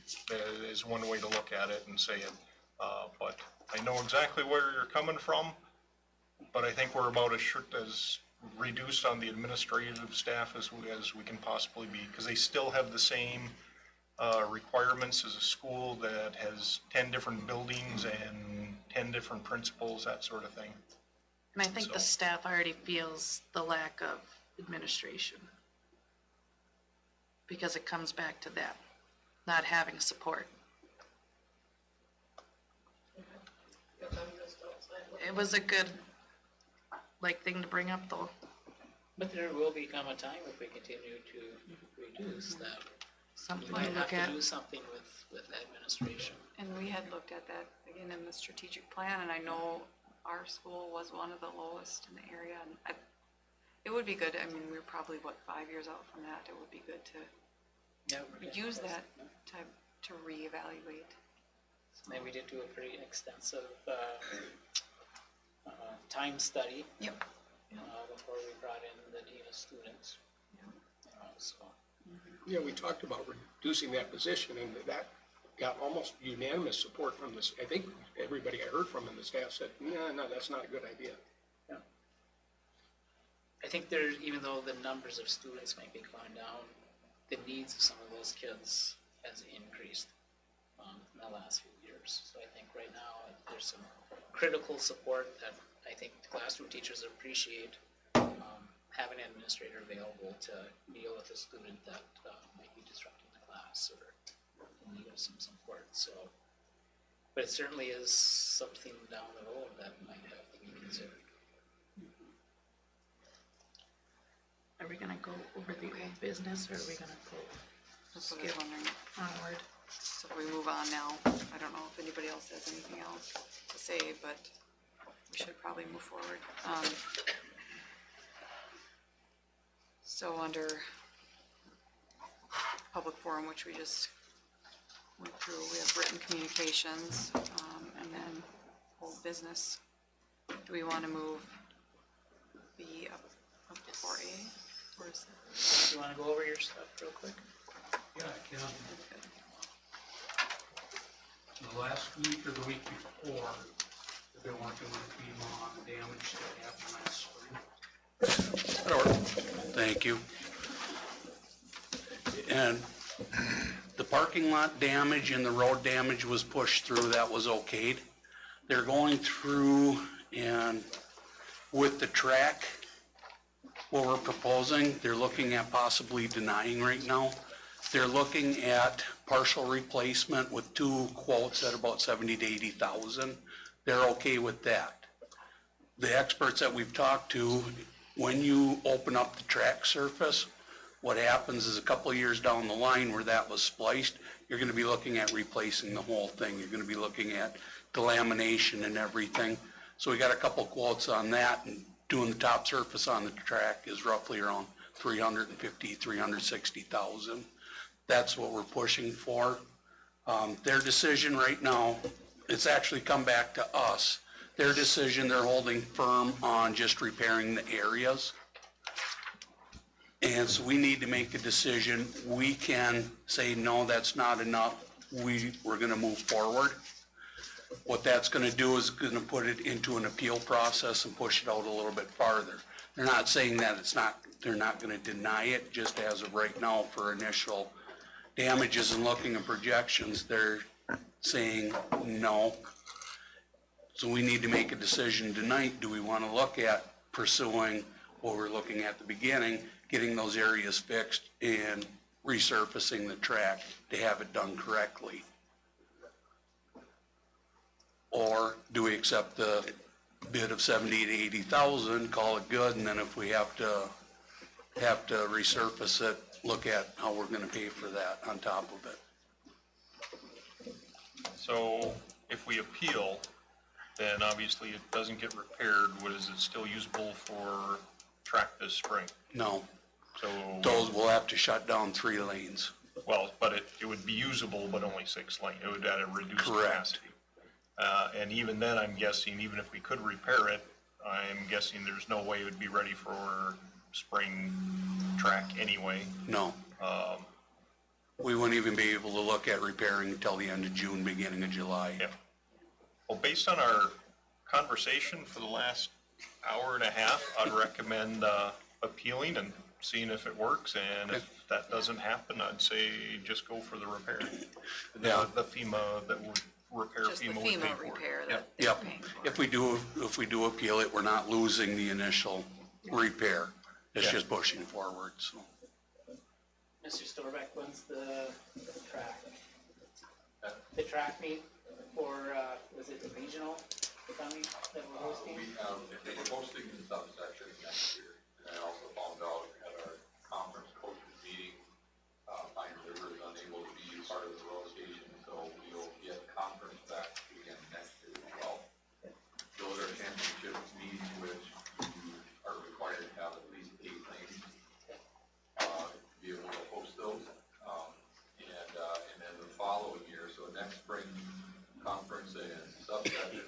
is one way to look at it and say it. But I know exactly where you're coming from, but I think we're about as reduced on the administrative staff as we can possibly be, because they still have the same requirements as a school that has 10 different buildings and 10 different principals, that sort of thing. And I think the staff already feels the lack of administration, because it comes back to them not having support. It was a good thing to bring up, though. but there will become a time if we continue to reduce that. Something We might to look have at. to do something with administration. And we had looked at that again in the strategic plan, and I know our school was one of the lowest in the area, and it would be good, I mean, we're probably, 5 years out from that, it would be good to use that to to reevaluate. And we did do a pretty extensive time study. Yep. Before we brought in the dean of students. So. Yeah, we talked about reducing that position, and that got almost unanimous support from this. I think everybody I heard from in the staff said, no, that's not a good idea. Yeah. I think there's, even though the numbers of students might be going down, the needs of some of those kids has increased in the last few years. So I think right now there's some critical support that I think the classroom teachers appreciate, having an administrator available to deal with a student that might be disrupting the class or in need of some support. So, but it certainly is something down the road that might have to be considered. Are we gonna go over the old business, or are we gonna go That's what I was wondering. onward? So if we move on now, I don't know if anybody else has anything else to say, but we should probably move forward. So under public forum, which we just went through, we have written communications, and then whole business. Do we want to move B up to 4A? Or is it? Do you want to go over your stuff real quick? Yeah, I can. The last week or the week before, I've been working with FEMA on the damage that happened last spring. Thank you. And the parking lot damage and the road damage was pushed through, that was okayed. They're going through and with the track, what we're proposing, they're looking at possibly denying right now. They're looking at partial replacement with 2 quotes at about 70 to 80,000. They're okay with that. The experts that we've talked to, when you open up the track surface, what happens is a couple of years down the line where that was spliced, you're going to be looking at replacing the whole thing. You're going to be looking at the lamination and everything. So we got a couple quotes on that, and doing the top surface on the track is roughly around 350, 360,000. That's what we're pushing for. Their decision right now, it's actually come back to us. Their decision, they're holding firm on just repairing the areas. And so we need to make a decision. We can say, no, that's not enough. We're gonna move forward. What that's gonna do is gonna put it into an appeal process and push it out a little bit farther. They're not saying that they're not gonna deny it, just as of right now for initial damages and looking at projections, they're saying no. So we need to make a decision tonight. Do we want to look at pursuing what we're looking at the beginning, getting those areas fixed and resurfacing the track to have it done correctly? Or do we accept the bid of 70 to 80,000, call it good, and then if we have to resurface it, look at how we're going to pay for that on top of it? So if we appeal, then obviously it doesn't get repaired. What is it still usable for track this spring? No. So those will have to shut down 3 lanes. Well, but it would be usable, but only 6 lanes. It would at a reduced capacity. And even then, I'm guessing, even if we could repair it, I'm guessing there's no way it would be ready for spring track anyway. No. We wouldn't even be able to look at repairing until the end of June, beginning of July. Yeah. Well, based on our conversation for the last hour and a half, I'd recommend appealing and seeing if it works, and if that doesn't happen, I'd say just go for the repair. Yeah. The FEMA that would repair, Just the FEMA would pay FEMA for it. repair Yep. that they're paying for. If we do appeal it, we're not losing the initial repair. It's Yeah. just pushing forward, so. Mr. Storbeck, when's the track? The track meet for, was it the regional coming that we're hosting? We're hosting the subsection next year. And I also found out at our conference coaches meeting, Pine River is unable to be part of the rotation, so we'll get conference back again next year as well. Those are championship meets which you are required to have at least 8 lanes to be able to host those. And then the following subsection,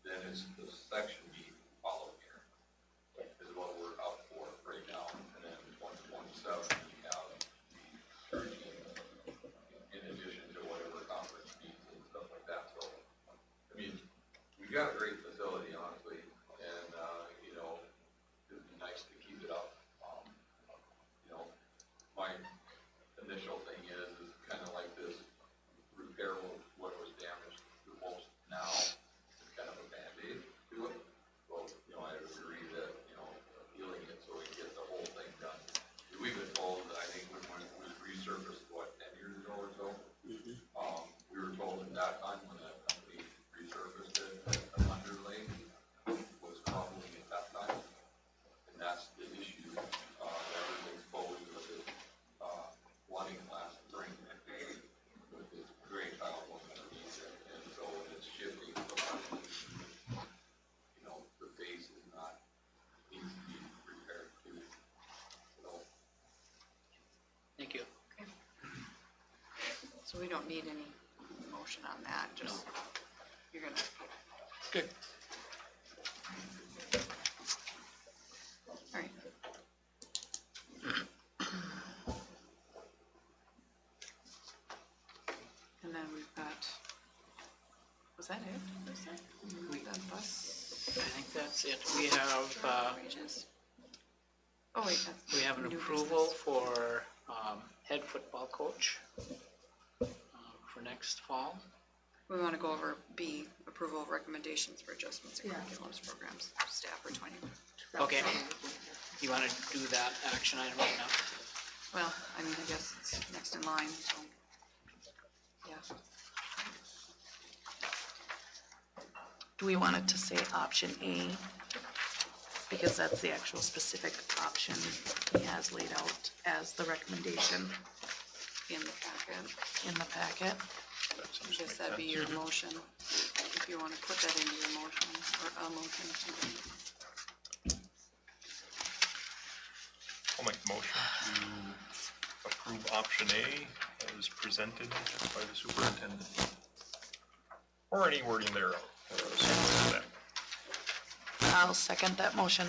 then it's the section B following here, is what we're up for right now. And then 127, we have the 13 in addition to whatever conference needs and stuff like that. So, I mean, we've got a great facility, honestly, and, you know, it'd be nice to keep it up. You know, my initial thing is kind of like this repair what was damaged the most now, is kind of a Band-Aid to it. So, you know, I would agree that, you know, healing it so we can get the whole thing done. We've been told, I think when it was resurfaced, what, 10 years ago or so? We were told at that time when that company resurfaced it, that the underlay was crumbling at that time. And that's the issue, that was exposed with it, flooding last spring. With this drain tile going underneath it, and so when it's shifting so much, you know, the base is not, needs to be repaired too. So, Thank you. So we don't need any motion on that, just, you're gonna, Good. all right. And then we've got, was that it? Was that? The bus I think that's it. We have, wages? Oh, wait, that's. we have an new approval business. for head football coach for next fall. We wanna go over B, approval of recommendations for adjustments in Yeah. curriculums programs, staff for 20. Okay. You want to do that action item right now? Well, I mean, I guess it's next in line, so, yeah. Do we want it to say option A? Because that's the actual specific option he has laid out as the recommendation In the packet. in the packet. I guess that'd be your motion, if you wanna put that into your motion, or a motion. I'll make the motion to approve option A as presented by the superintendent. Or any wording thereof. I'll second that motion.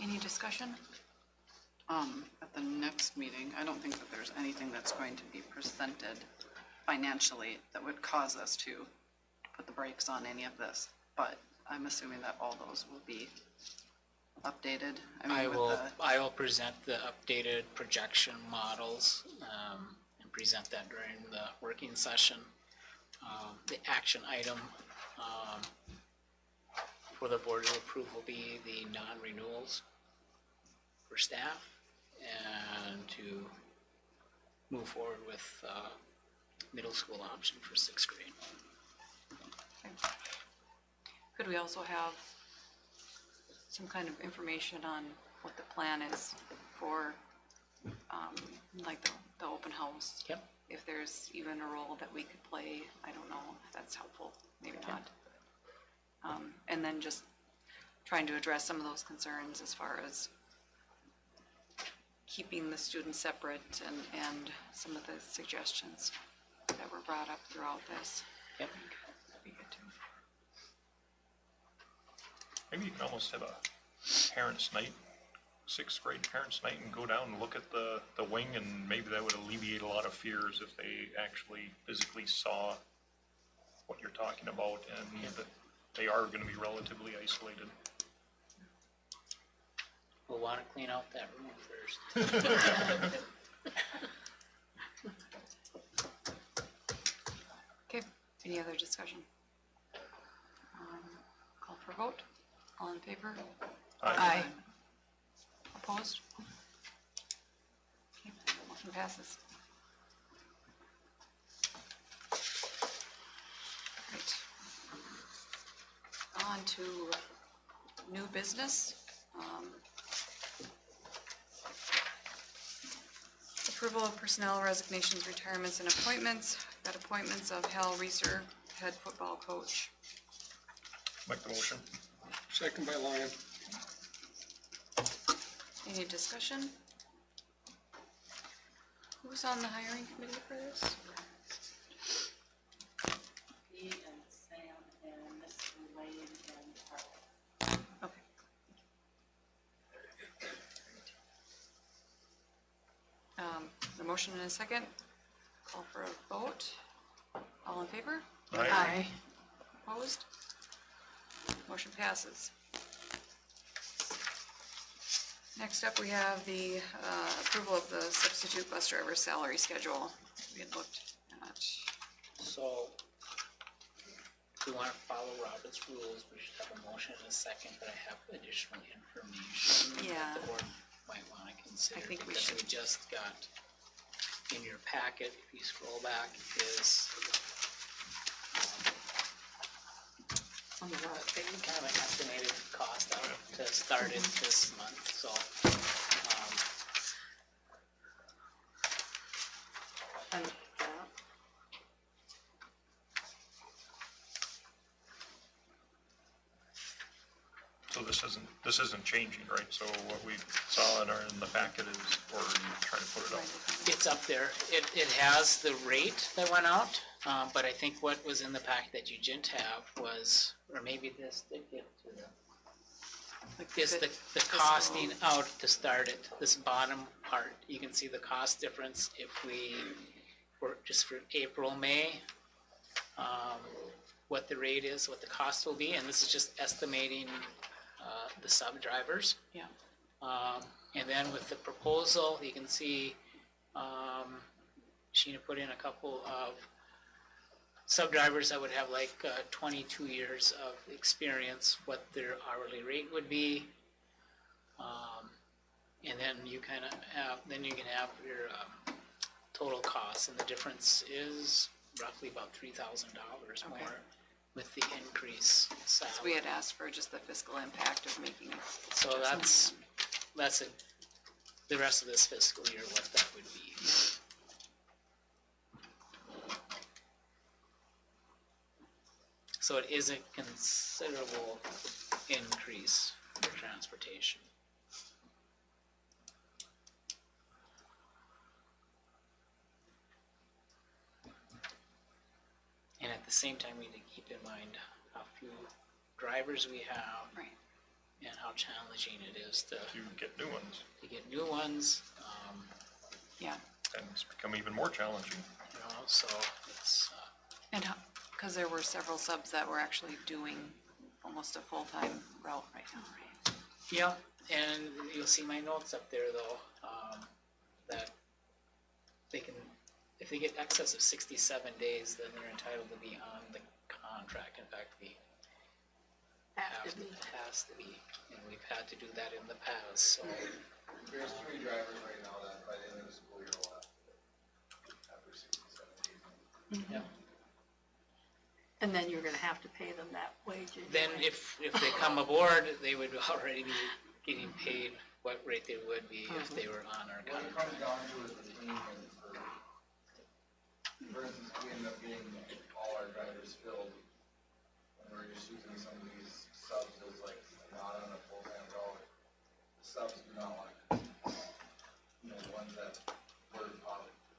Any discussion? At the next meeting, I don't think that there's anything that's going to be presented financially that would cause us to put the brakes on any of this, but I'm assuming that all those will be updated. I with will, I will present the updated projection models and present that during the working session. The action item for the board to approve will be the non-renewals for staff and to move forward with middle school option for 6th grade. Could we also have some kind of information on what the plan is for, like the open house? Yep. If there's even a role that we could play, I don't know if that's helpful, maybe not. And then just trying to address some of those concerns as far as keeping the students separate and some of the suggestions that were brought up throughout this. Yep. That'd be good too. Maybe you can almost have a parents' night, 6th grade parents' night, and go down and look at the wing, and maybe that would alleviate a lot of fears if they actually physically saw what you're talking about, and that they are gonna be relatively isolated. We'll want to clean out that room first. Okay, any other discussion? Call for a vote, all in favor? Aye. Opposed? Okay, motion passes. Right. On to new business. Approval of personnel resignations, retirements, and appointments. Got appointments of Hal Reeser, head football coach. Make the motion. Second by Lyon. Any discussion? Who's on the hiring committee for this? motion and a second. Call for a vote. All in favor? Aye. Opposed? Motion passes. Next up, we have the approval of the substitute bus driver salary schedule. We had looked at. So, if we want to follow Robert's rules, we should have a motion in a second, but I have additional information Yeah. that the board might want to consider. I think we because should. we just got in your packet, if you scroll back, is On the right page. kind of an estimated cost out to start it this month, so. And, So this isn't changing, right? So what we saw in the packet is, or are you trying to put it up? It's up there. It has the rate that went out, but I think what was in the pack that you didn't have was, or maybe this did get to the, is the costing out to start it. This bottom part, you can see the cost difference if we were just for April, May, what the rate is, what the cost will be, and this is just estimating the sub drivers. Yeah. And then with the proposal, you can see Sheena put in a couple of sub drivers that would have like 22 years of experience, what their hourly rate would be. And then you kind of have, then you can have your total costs, and the difference is roughly about $3,000 more with the increase salary. So we had asked for just the fiscal impact of making it. So that's the rest of this fiscal year, what that would be. So it is a considerable increase for transportation. And at the same time, we need to keep in mind how few drivers we have. Right. And how challenging it is to get new ones. To get new ones. Yeah. And it's become even more challenging. You know, so it's. And how, because there were several subs that were actually doing almost a full-time route right now, right? Yeah, and you'll see my notes up there though, that they can, if they get excess of 67 days, then they're entitled to be on the contract. In fact, has to be, and we've had to do that in the past, so. There's 3 drivers right now that by the end of the school year will have to, after 67 days. Yeah. and then you're gonna have to pay them that wage anyway. Then if they come aboard, they would already be getting paid what rate they would be if they were on our What it contract. comes down to is the cleaning for instance, we end up getting all our drivers filled when we're just using some of these subs as like not on a full-time route. The subs do not want to, the ones that were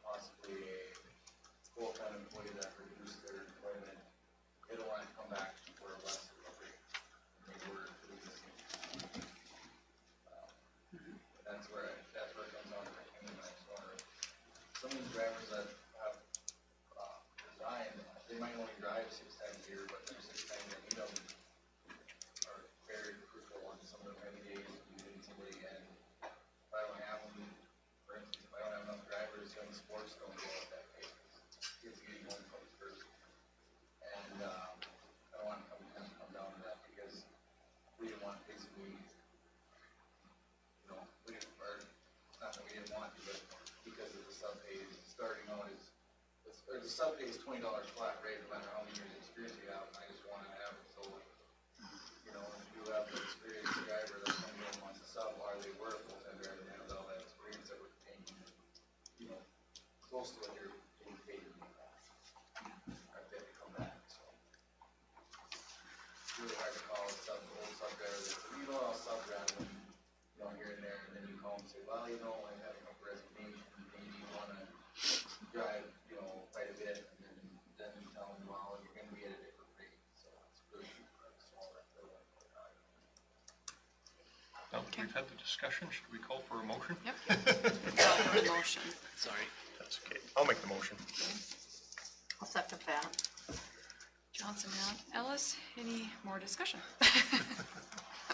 possibly a full-time employee that reduced their employment, they don't want to come back for a less rate than they were doing the same. That's where it comes down to the cleaning. Some of these drivers that have resigned, they might only drive 6 times a year, but there's 6 times they need them are very crucial on some of the heavy days when you need somebody. And if I don't have them, for instance, if I don't have enough drivers, young sports don't go at that pace. Kids getting home comes first. And I don't want to come down to that because we didn't want basically, we didn't, or not that we didn't want to, but because of the sub pay starting out is, or the sub pay is $20 flat rate, no matter how many years experience you have. I just want to have it so, if you have an experienced driver that's coming in wants a sub, or they were a full-time driver and have all that experience that we're paying, close to what you're being paid in the past. I bet to come back, so. It's really hard to call a sub, old sub driver that, I'll sub drive when, here and there, and then you call and say, well, I've had a couple resignations, maybe you want to drive, quite a bit, and then you tell them, well, you're going to be at a different rate, so it's really hard to solve that. Now that we've had the discussion, should we call for a motion? Yep. Call for a motion. Sorry. That's okay. I'll make the motion. I'll second that. Johnson, Ellis, any more discussion?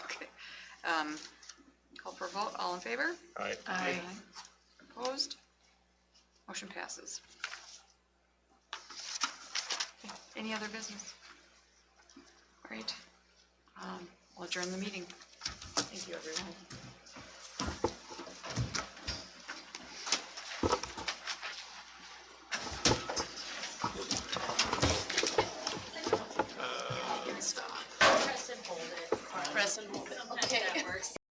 Okay. Call for a vote, all in favor? Aye. Aye. Opposed? Motion passes. Okay, any other business? All right. We'll adjourn the meeting. Thank you, everyone.